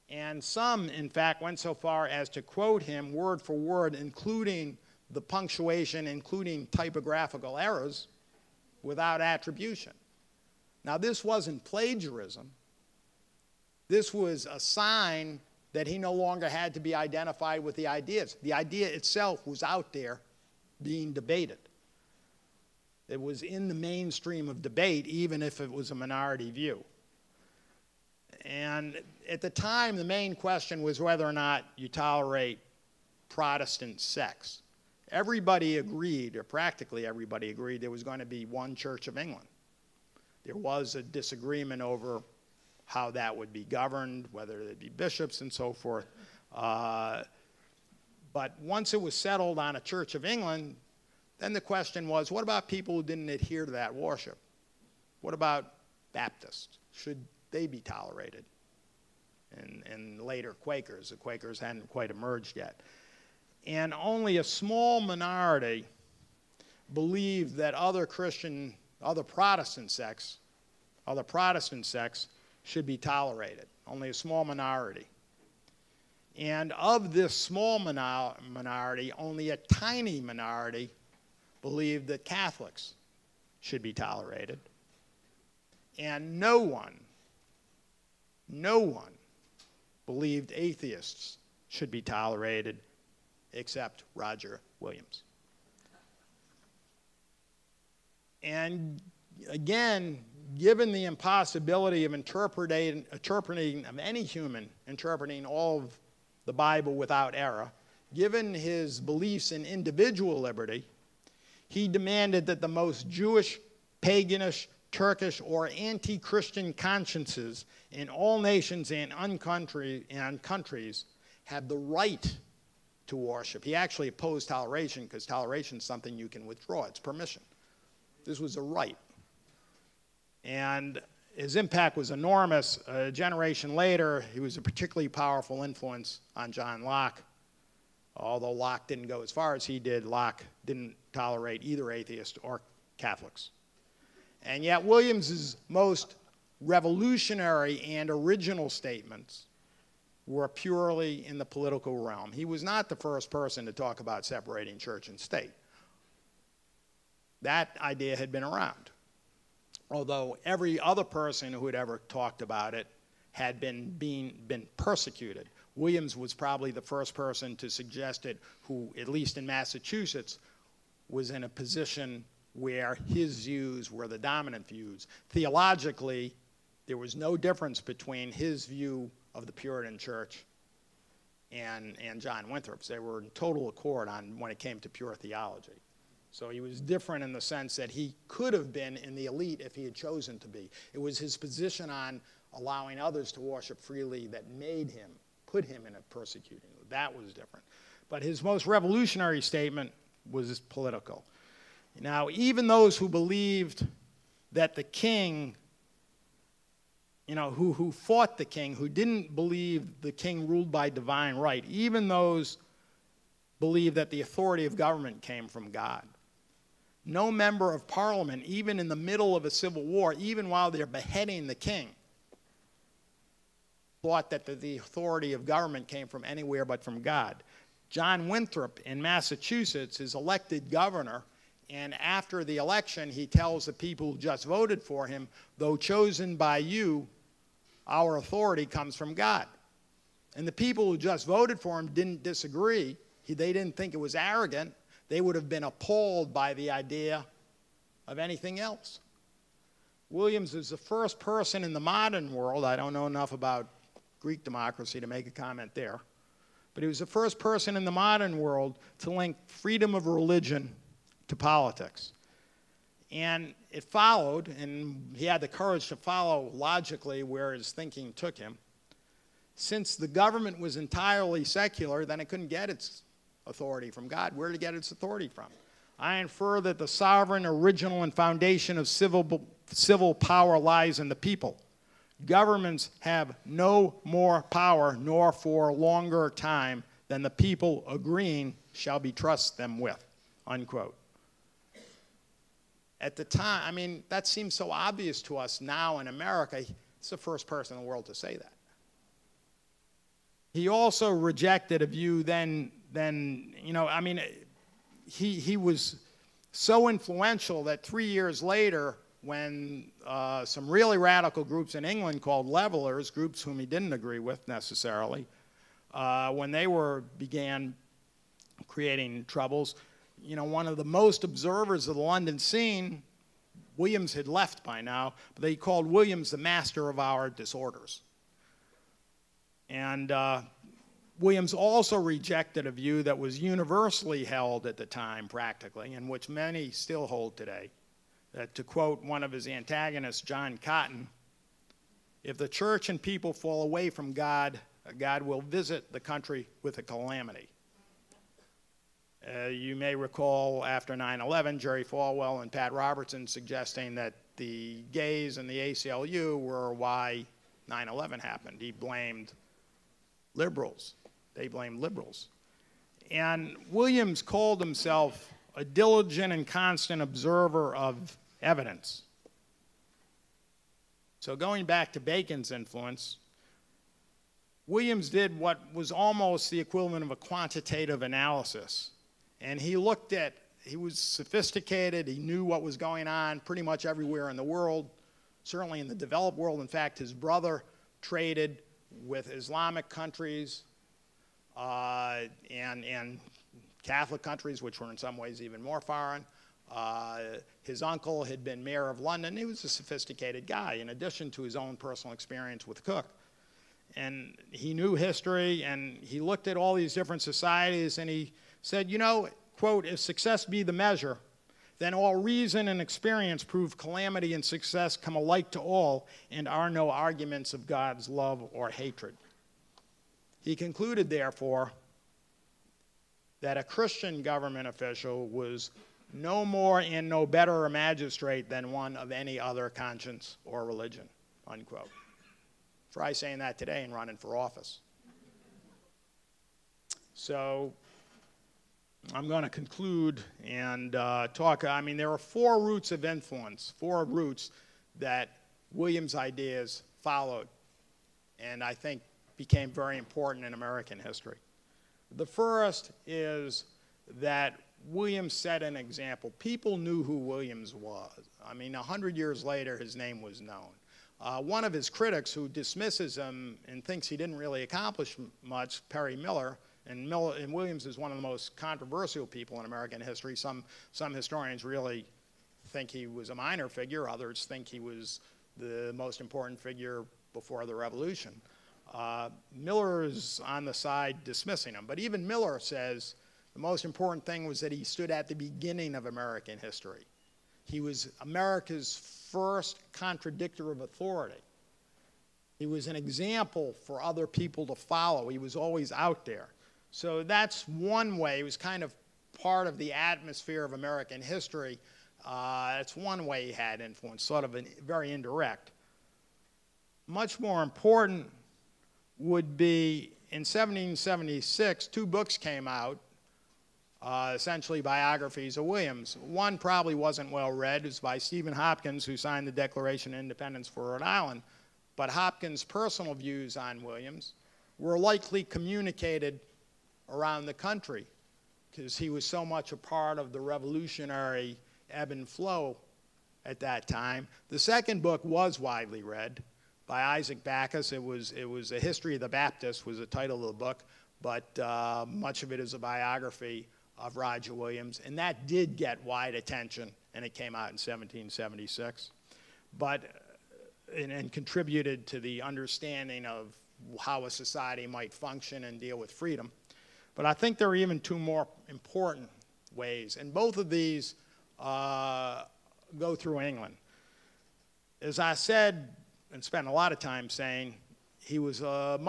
And some, in fact, went so far as to quote him word for word, including the punctuation, including typographical errors, without attribution. Now, this wasn't plagiarism. This was a sign that he no longer had to be identified with the ideas. The idea itself was out there being debated. It was in the mainstream of debate, even if it was a minority view. And at the time, the main question was whether or not you tolerate Protestant sects. Everybody agreed, or practically everybody agreed, there was going to be one Church of England. There was a disagreement over how that would be governed, whether there'd be bishops and so forth. But once it was settled on a Church of England, then the question was, what about people who didn't adhere to that worship? What about Baptists? Should they be tolerated? and later Quakers. The Quakers hadn't quite emerged yet. And only a small minority believed that other Protestant sects should be tolerated. Only a small minority. And of this small minority, only a tiny minority believed that Catholics should be tolerated. And no one believed atheists should be tolerated except Roger Williams. And again, given the impossibility of interpreting of any human interpreting all of the Bible without error, given his beliefs in individual liberty, he demanded that the most Jewish, paganish, Turkish, or anti-Christian consciences in all nations and countries have the right to worship. He actually opposed toleration because toleration is something you can withdraw. It's permission. This was a right. And his impact was enormous. A generation later, he was a particularly powerful influence on John Locke. Although Locke didn't go as far as he did, Locke didn't tolerate either atheists or Catholics. And yet Williams's most revolutionary and original statements were purely in the political realm. He was not the first person to talk about separating church and state. That idea had been around, although every other person who had ever talked about it had been persecuted. Williams was probably the first person to suggest it who, at least in Massachusetts, was in a position where his views were the dominant views. Theologically, there was no difference between his view of the Puritan Church and John Winthrop's. They were in total accord on when it came to pure theology. So he was different in the sense that he could have been in the elite if he had chosen to be. It was his position on allowing others to worship freely that made him, put him in a persecuting. That was different. But his most revolutionary statement was political. Now, even those who believed that the king, who fought the king, who didn't believe the king ruled by divine right, even those believed that the authority of government came from God. No member of parliament, even in the middle of a civil war, even while they're beheading the king, thought that the authority of government came from anywhere but from God. John Winthrop in Massachusetts is elected governor, and after the election, he tells the people who just voted for him, though chosen by you, our authority comes from God. And the people who just voted for him didn't disagree. They didn't think it was arrogant. They would have been appalled by the idea of anything else. Williams is the first person in the modern world, I don't know enough about Greek democracy to make a comment there, but he was the first person in the modern world to link freedom of religion to politics. And it followed, and he had the courage to follow logically where his thinking took him. Since the government was entirely secular, then it couldn't get its authority from God. Where did it get its authority from? I infer that the sovereign, original, and foundation of civil power lies in the people. Governments have no more power, nor for longer time, than the people agreeing shall be trust them with, unquote. At the time, I mean, that seems so obvious to us now in America. He's the first person in the world to say that. He also rejected a view he was so influential that 3 years later, when some really radical groups in England called levelers, groups whom he didn't agree with necessarily, when they began creating troubles, one of the most observers of the London scene, Williams had left by now, but they called Williams the master of our disorders. And Williams also rejected a view that was universally held at the time, practically, and which many still hold today, that, to quote one of his antagonists, John Cotton, if the church and people fall away from God, God will visit the country with a calamity. You may recall after 9/11, Jerry Falwell and Pat Robertson suggesting that the gays and the ACLU were why 9/11 happened. He blamed liberals. They blamed liberals. And Williams called himself a diligent and constant observer of evidence. So going back to Bacon's influence, Williams did what was almost the equivalent of a quantitative analysis. And he looked at, he was sophisticated, he knew what was going on pretty much everywhere in the world, certainly in the developed world. In fact, his brother traded with Islamic countries and Catholic countries, which were in some ways even more foreign. His uncle had been mayor of London. He was a sophisticated guy, in addition to his own personal experience with Cook. And he knew history, and he looked at all these different societies, and he said, you know, quote, if success be the measure, then all reason and experience prove calamity and success come alike to all, and are no arguments of God's love or hatred. He concluded, therefore, that a Christian government official was no more and no better a magistrate than one of any other conscience or religion, unquote. Try saying that today and running for office. So I'm going to conclude and talk. I mean, there are four roots of influence, four roots that Williams' ideas followed, and I think became very important in American history. The first is that Williams set an example. People knew who Williams was. I mean, 100 years later, his name was known. One of his critics who dismisses him and thinks he didn't really accomplish much, Perry Miller, and Williams is one of the most controversial people in American history. Some historians really think he was a minor figure. Others think he was the most important figure before the Revolution. Miller is on the side dismissing him. But even Miller says the most important thing was that he stood at the beginning of American history. He was America's first contradictor of authority. He was an example for other people to follow. He was always out there. So that's one way. He was kind of part of the atmosphere of American history. That's one way he had influence, sort of very indirect. Much more important would be in 1776, two books came out, essentially biographies of Williams. One probably wasn't well read. It was by Stephen Hopkins, who signed the Declaration of Independence for Rhode Island. But Hopkins' personal views on Williams were likely communicated around the country because he was so much a part of the revolutionary ebb and flow at that time. The second book was widely read by Isaac Backus. It was A History of the Baptists was the title of the book, but much of it is a biography of Roger Williams, and that did get wide attention, and it came out in 1776, and contributed to the understanding of how a society might function and deal with freedom. But I think there are even two more important ways, and both of these go through England. As I said, and spent a lot of time saying, he was a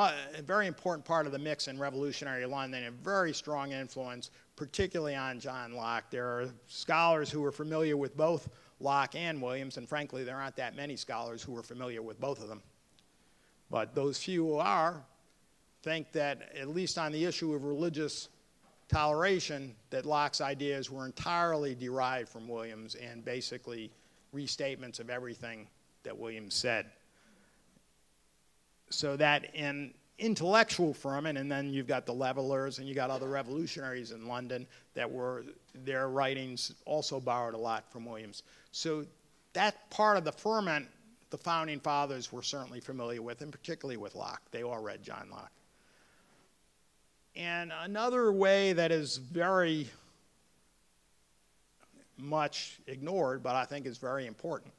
very important part of the mix in revolutionary London, a very strong influence, particularly on John Locke. There are scholars who are familiar with both Locke and Williams, and frankly, there aren't that many scholars who are familiar with both of them. But those few who are think that, at least on the issue of religious toleration, that Locke's ideas were entirely derived from Williams and basically restatements of everything that Williams said. So that in intellectual ferment, and then you've got the Levelers and you got other revolutionaries in London that were, their writings also borrowed a lot from Williams. So that part of the ferment, the founding fathers were certainly familiar with, and particularly with Locke. They all read John Locke. And another way that is very much ignored, but I think is very important.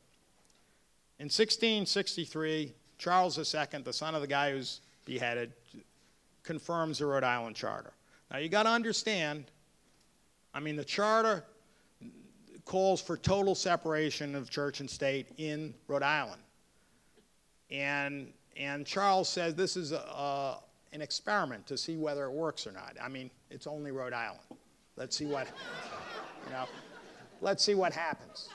In 1663, Charles II, the son of the guy who's beheaded, confirms the Rhode Island Charter. Now you got to understand, I mean, the Charter calls for total separation of church and state in Rhode Island. And Charles says this is an experiment to see whether it works or not. I mean, it's only Rhode Island. Let's see what, let's see what happens.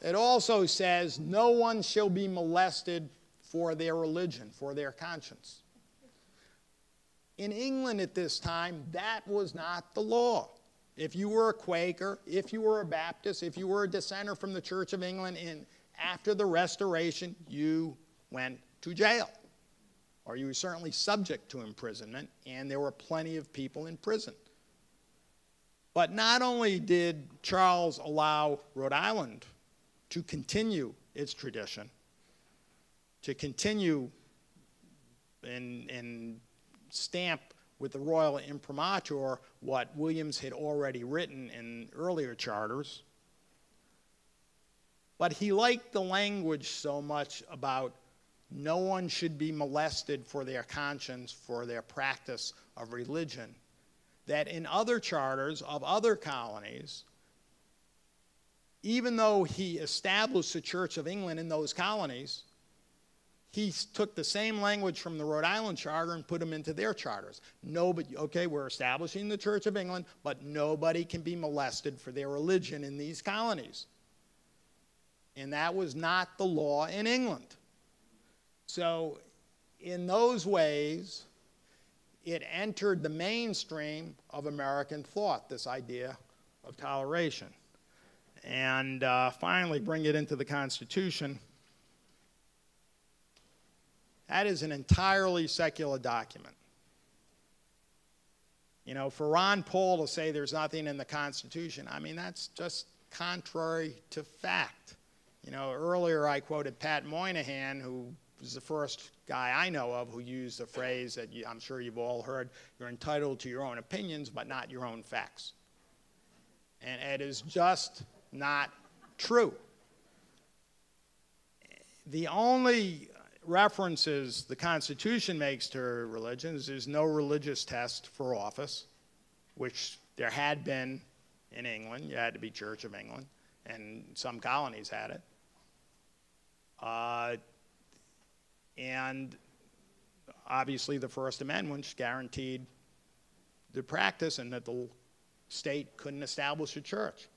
It also says no one shall be molested for their religion, for their conscience. In England at this time, that was not the law. If you were a Quaker, if you were a Baptist, if you were a dissenter from the Church of England after the Restoration, you went to jail. Or you were certainly subject to imprisonment, and there were plenty of people in prison. But not only did Charles allow Rhode Island to continue its tradition, to continue and stamp with the royal imprimatur what Williams had already written in earlier charters, but he liked the language so much about no one should be molested for their conscience, for their practice of religion, that in other charters of other colonies, even though he established the Church of England in those colonies, he took the same language from the Rhode Island Charter and put them into their charters. Nobody, okay, we're establishing the Church of England, but nobody can be molested for their religion in these colonies. And that was not the law in England. So in those ways, it entered the mainstream of American thought, this idea of toleration. And finally, bring it into the Constitution. That is an entirely secular document. You know, for Ron Paul to say there's nothing in the Constitution, I mean, that's just contrary to fact. You know, earlier I quoted Pat Moynihan, who was the first guy I know of who used the phrase that I'm sure you've all heard, you're entitled to your own opinions, but not your own facts. And it is just not true. The only references the Constitution makes to religions, there's no religious test for office, which there had been in England. You had to be Church of England, and some colonies had it. And obviously the First Amendment, which guaranteed the practice and that the state couldn't establish a church.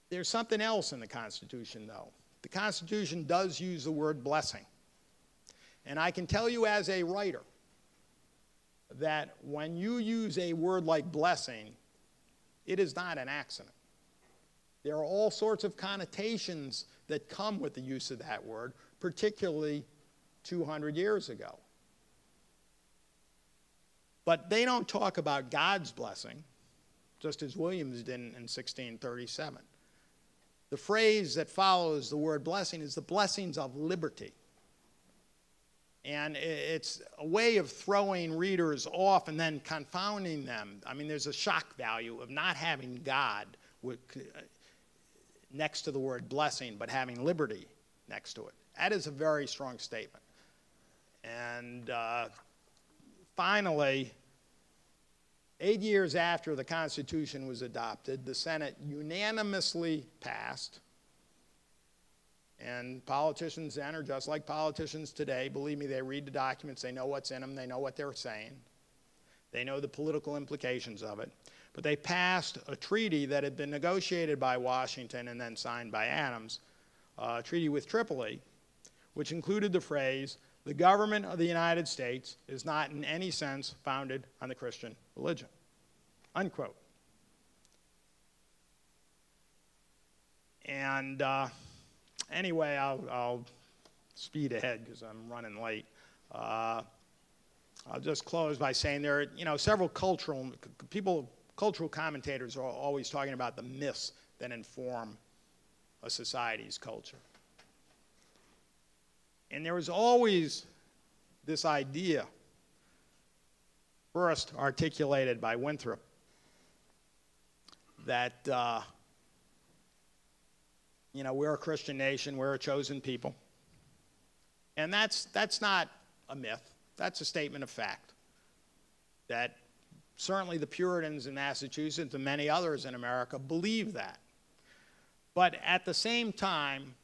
There's something else in the Constitution, though. The Constitution does use the word blessing. And I can tell you as a writer that when you use a word like blessing, it is not an accident. There are all sorts of connotations that come with the use of that word, particularly 200 years ago. But they don't talk about God's blessing, just as Williams did in 1637. The phrase that follows the word blessing is the blessings of liberty. And it's a way of throwing readers off and then confounding them. I mean, there's a shock value of not having God next to the word blessing, but having liberty next to it. That is a very strong statement. And finally, 8 years after the Constitution was adopted, the Senate unanimously passed, and politicians then are just like politicians today. Believe me, they read the documents, they know what's in them, they know what they're saying, they know the political implications of it. But they passed a treaty that had been negotiated by Washington and then signed by Adams, a treaty with Tripoli, which included the phrase, "The government of the United States is not in any sense founded on the Christian religion," unquote. And anyway, I'll speed ahead because I'm running late. I'll just close by saying there are, several cultural commentators are always talking about the myths that inform a society's culture. And there was always this idea, first articulated by Winthrop, that we're a Christian nation, we're a chosen people. And that's not a myth. That's a statement of fact. That certainly the Puritans in Massachusetts and many others in America believe that. But at the same time,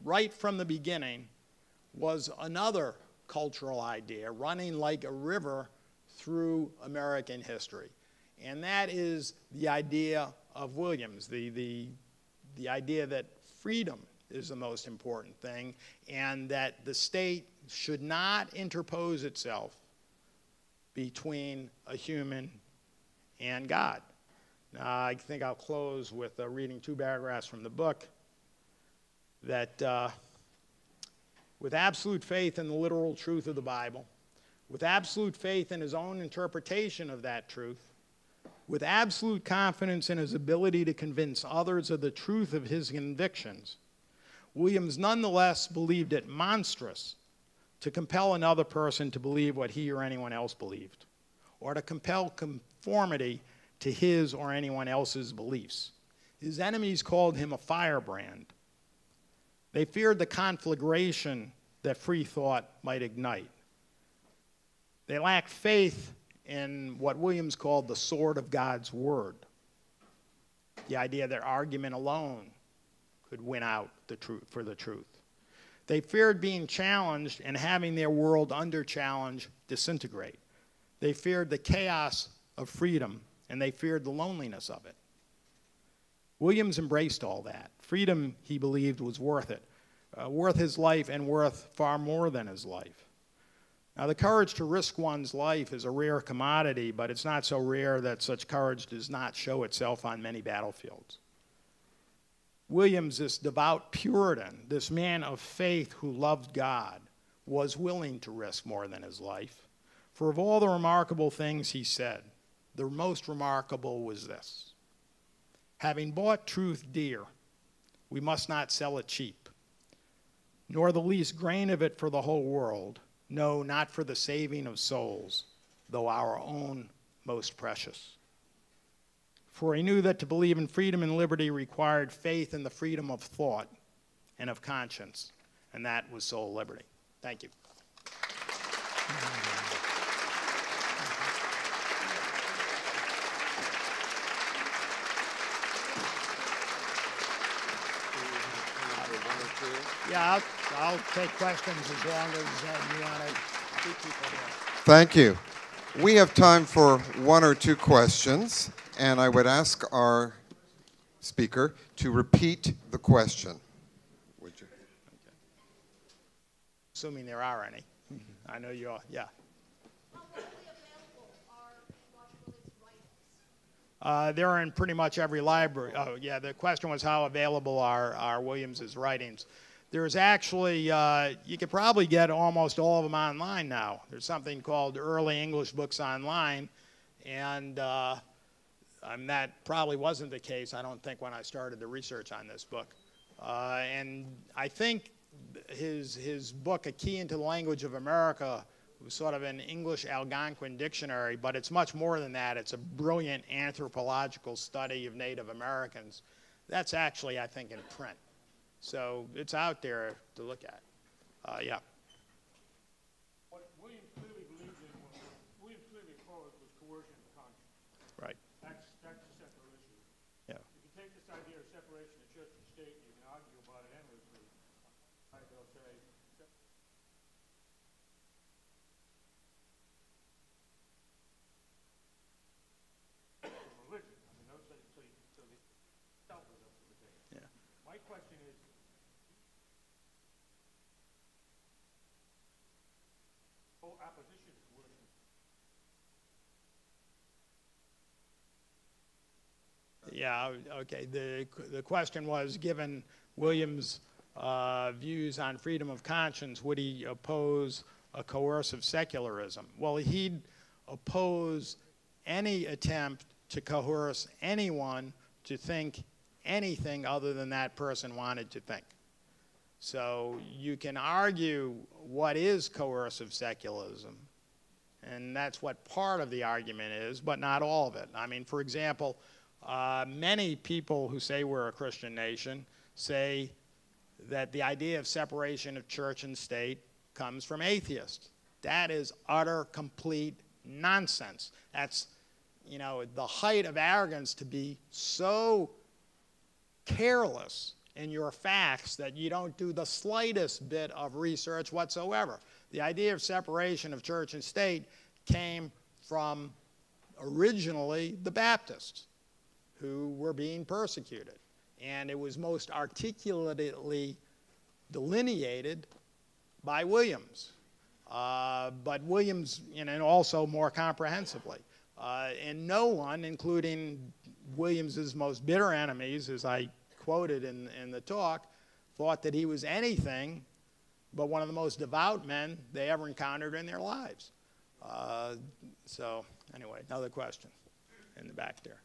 right from the beginning, was another cultural idea running like a river through American history. And that is the idea of Williams, the idea that freedom is the most important thing, and that the state should not interpose itself between a human and God. Now, I think I'll close with reading 2 paragraphs from the book, that with absolute faith in the literal truth of the Bible, with absolute faith in his own interpretation of that truth, with absolute confidence in his ability to convince others of the truth of his convictions, Williams nonetheless believed it monstrous to compel another person to believe what he or anyone else believed, or to compel conformity to his or anyone else's beliefs. His enemies called him a firebrand. They feared the conflagration that free thought might ignite. They lacked faith in what Williams called the sword of God's word, the idea that argument alone could win out the truth for the truth. They feared being challenged and having their world under challenge disintegrate. They feared the chaos of freedom, and they feared the loneliness of it. Williams embraced all that. Freedom, he believed, was worth it, worth his life and worth far more than his life. Now, the courage to risk one's life is a rare commodity, but it's not so rare that such courage does not show itself on many battlefields. Williams, this devout Puritan, this man of faith who loved God, was willing to risk more than his life. For of all the remarkable things he said, the most remarkable was this: having bought truth dear, we must not sell it cheap, nor the least grain of it for the whole world, no, not for the saving of souls, though our own most precious. For he knew that to believe in freedom and liberty required faith in the freedom of thought and of conscience, and that was soul liberty. Thank you. Yeah, I'll take questions as long as you want to keep people there. Thank you. We have time for 1 or 2 questions, and I would ask our speaker to repeat the question. Would you? Okay. Assuming there are any. I know you all, yeah. How readily available are writings? They're in pretty much every library. Oh, yeah, the question was how available are Williams's writings. There's actually, you could probably get almost all of them online now. There's something called Early English Books Online, and that probably wasn't the case, I don't think, when I started the research on this book. And I think his book, A Key into the Language of America, was sort of an English Algonquin dictionary, but it's much more than that. It's a brilliant anthropological study of Native Americans. That's actually, I think, in print. So it's out there to look at. Yeah. What Williams clearly believed in, what Williams clearly opposed, was coercion of conscience. Right. That's a central issue. Yeah. If you take this idea of separation of church and state, you can argue about it endlessly. They'll say, religion. I mean, those so the self is up to the debate. Yeah. My question is, opposition to coercion. Yeah, okay. The question was, given Williams' views on freedom of conscience, would he oppose a coercive secularism? Well, he'd oppose any attempt to coerce anyone to think anything other than that person wanted to think. So you can argue what is coercive secularism, and that's what part of the argument is, but not all of it. I mean, for example, many people who say we're a Christian nation say that the idea of separation of church and state comes from atheists. That is utter, complete nonsense. That's, you know, the height of arrogance to be so careless in your facts that you don't do the slightest bit of research whatsoever. The idea of separation of church and state came from originally the Baptists, who were being persecuted. And it was most articulately delineated by Williams. But Williams, and also more comprehensively. And no one, including Williams's most bitter enemies, as I quoted in the talk, thought that he was anything but one of the most devout men they ever encountered in their lives. So anyway, another question in the back there.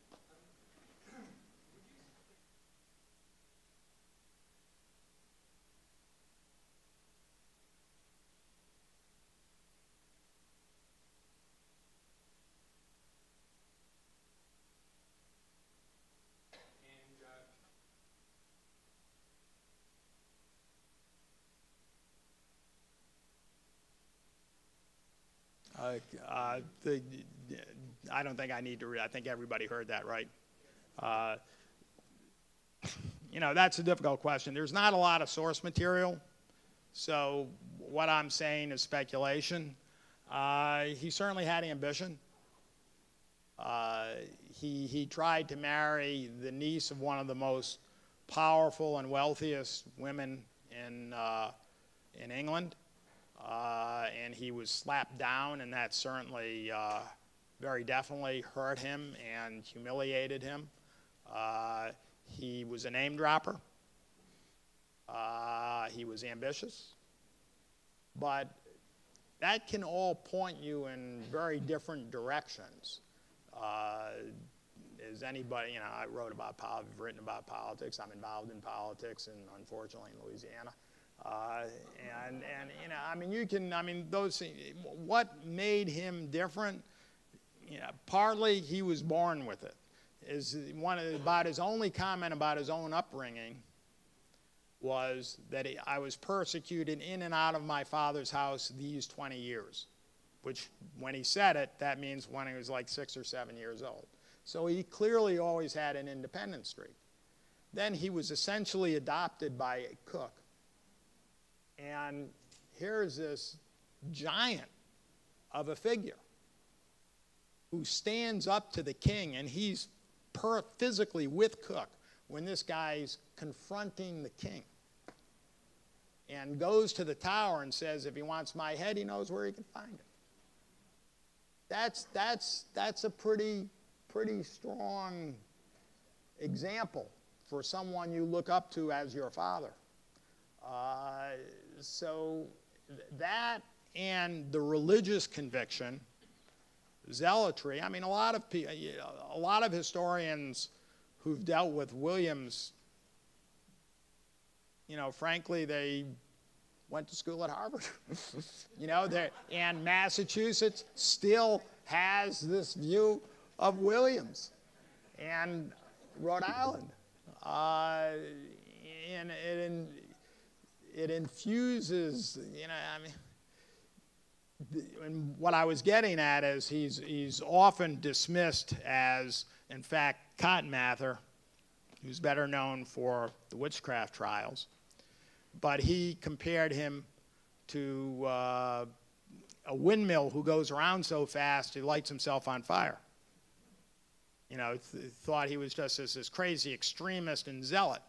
I don't think I need to read. I think everybody heard that, right? That's a difficult question. There's not a lot of source material, so what I'm saying is speculation. He certainly had ambition. He tried to marry the niece of one of the most powerful and wealthiest women in England. And he was slapped down, and that certainly very definitely hurt him and humiliated him. He was a name dropper. He was ambitious. But that can all point you in very different directions. As anybody, I wrote about politics, I've written about politics. I'm involved in politics, and unfortunately in Louisiana. Those things, what made him different? Partly he was born with it. About his only comment about his own upbringing was that I was persecuted in and out of my father's house these 20 years, which when he said it, that means when he was like 6 or 7 years old. So he clearly always had an independent streak. Then he was essentially adopted by a cook. And here's this giant of a figure who stands up to the king, and he's physically with Cook when this guy's confronting the king, and goes to the tower and says, if he wants my head, he knows where he can find it. That's a pretty strong example for someone you look up to as your father. So that and the religious conviction, zealotry. I mean, a lot of historians who've dealt with Williams, frankly, they went to school at Harvard. And Massachusetts still has this view of Williams, and Rhode Island. And it infuses, and what I was getting at is he's often dismissed as, in fact, Cotton Mather, who's better known for the witchcraft trials, but he compared him to a windmill who goes around so fast he lights himself on fire. Thought he was just this crazy extremist and zealot.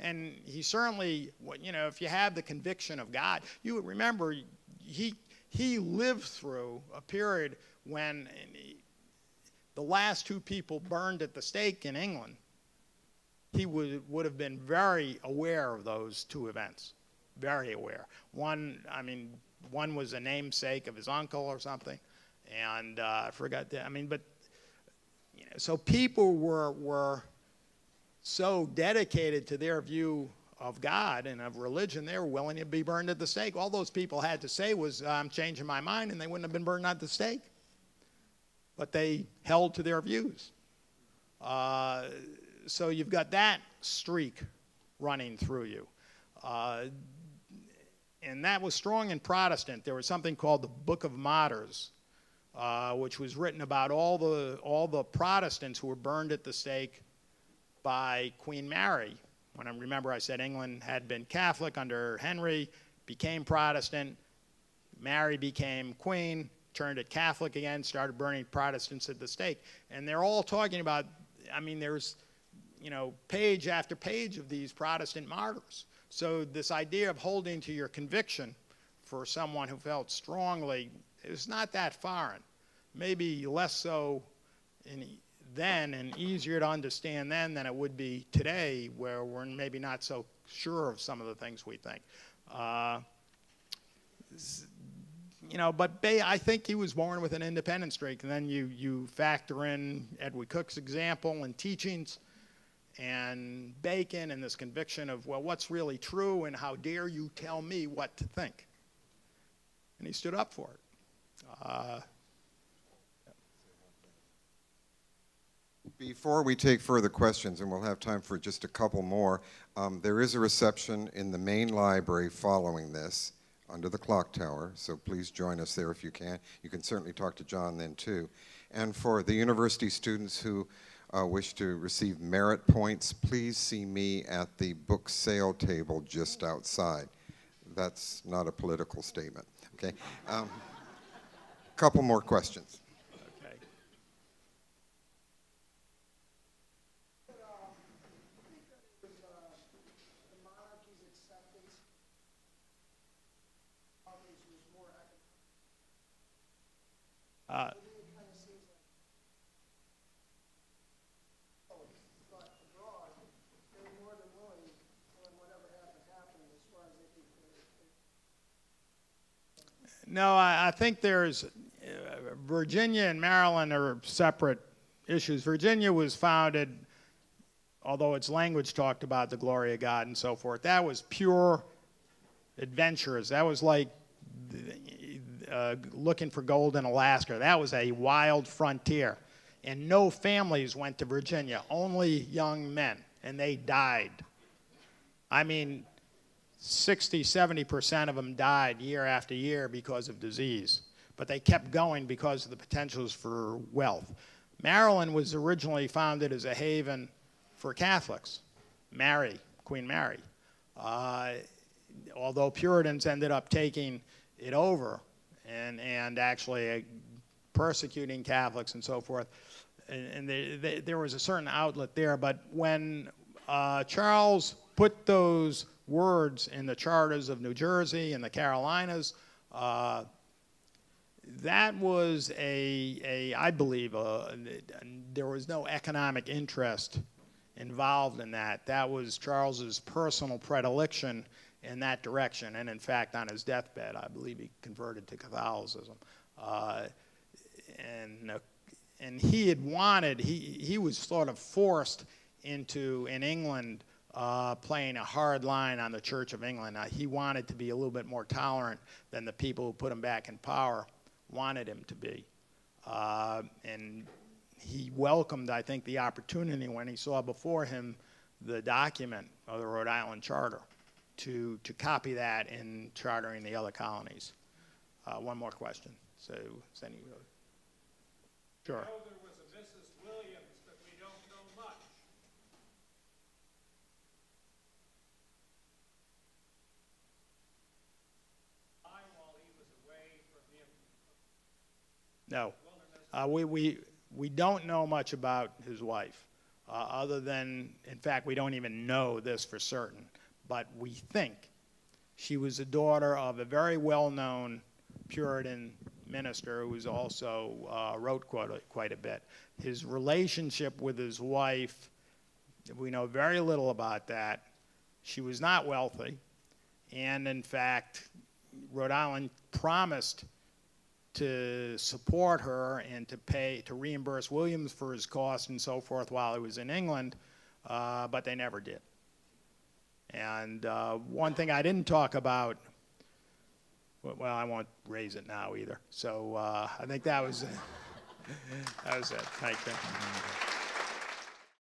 And he certainly, if you have the conviction of God, you would remember he lived through a period when the last 2 people burned at the stake in England. He would have been very aware of those 2 events, very aware. One was a namesake of his uncle or something, and I forgot that. So people were so dedicated to their view of God and of religion, they were willing to be burned at the stake. All those people had to say was, I'm changing my mind, and they wouldn't have been burned at the stake. But they held to their views. So you've got that streak running through you. And that was strong in Protestant. There was something called the Book of Martyrs, which was written about all the Protestants who were burned at the stake by Queen Mary. When I remember I said England had been Catholic under Henry, became Protestant, Mary became queen, turned it Catholic again, started burning Protestants at the stake. And they're all talking about, there's, page after page of these Protestant martyrs. So this idea of holding to your conviction for someone who felt strongly is not that foreign. Maybe less so then and easier to understand then than it would be today, where we're maybe not so sure of some of the things we think. But I think he was born with an independent streak, and then you factor in Edward Cook's example and teachings, and Bacon and this conviction of, well, what's really true, and how dare you tell me what to think? And he stood up for it. Before we take further questions, and we'll have time for just a couple more, there is a reception in the main library following this under the clock tower, so please join us there if you can. You can certainly talk to John then too. And for the university students who wish to receive merit points, please see me at the book sale table just outside. That's not a political statement, okay? Couple more questions. Okay. No, I think there's Virginia and Maryland are separate issues. Virginia was founded, although its language talked about the glory of God and so forth, that was pure adventurous. That was like looking for gold in Alaska. That was a wild frontier. And no families went to Virginia, only young men, and they died. I mean, 60, 70% of them died year after year because of disease. But they kept going because of the potentials for wealth. Maryland was originally founded as a haven for Catholics. Queen Mary. Although Puritans ended up taking it over and actually persecuting Catholics and so forth. And there was a certain outlet there. But when Charles put those words in the charters of New Jersey and the Carolinas, that was I believe, there was no economic interest involved in that. That was Charles's personal predilection in that direction. And in fact, on his deathbed, I believe he converted to Catholicism. And he had wanted, he was sort of forced into, in England, playing a hard line on the Church of England. He wanted to be a little bit more tolerant than the people who put him back in power wanted him to be. And he welcomed, I think, the opportunity when he saw before him the document of the Rhode Island Charter to copy that in chartering the other colonies. One more question. So, sure. I know there was a Mrs. Williams, but we don't know much. While he was away from him. No. We don't know much about his wife, other than, in fact, we don't even know this for certain, but we think she was the daughter of a very well-known Puritan minister who was also wrote quite a bit. His relationship with his wife, we know very little about that. She was not wealthy, and in fact, Rhode Island promised to support her and to reimburse Williams for his costs and so forth while he was in England, but they never did. And one thing I didn't talk about, well, I won't raise it now either. So I think that was it. Thank you.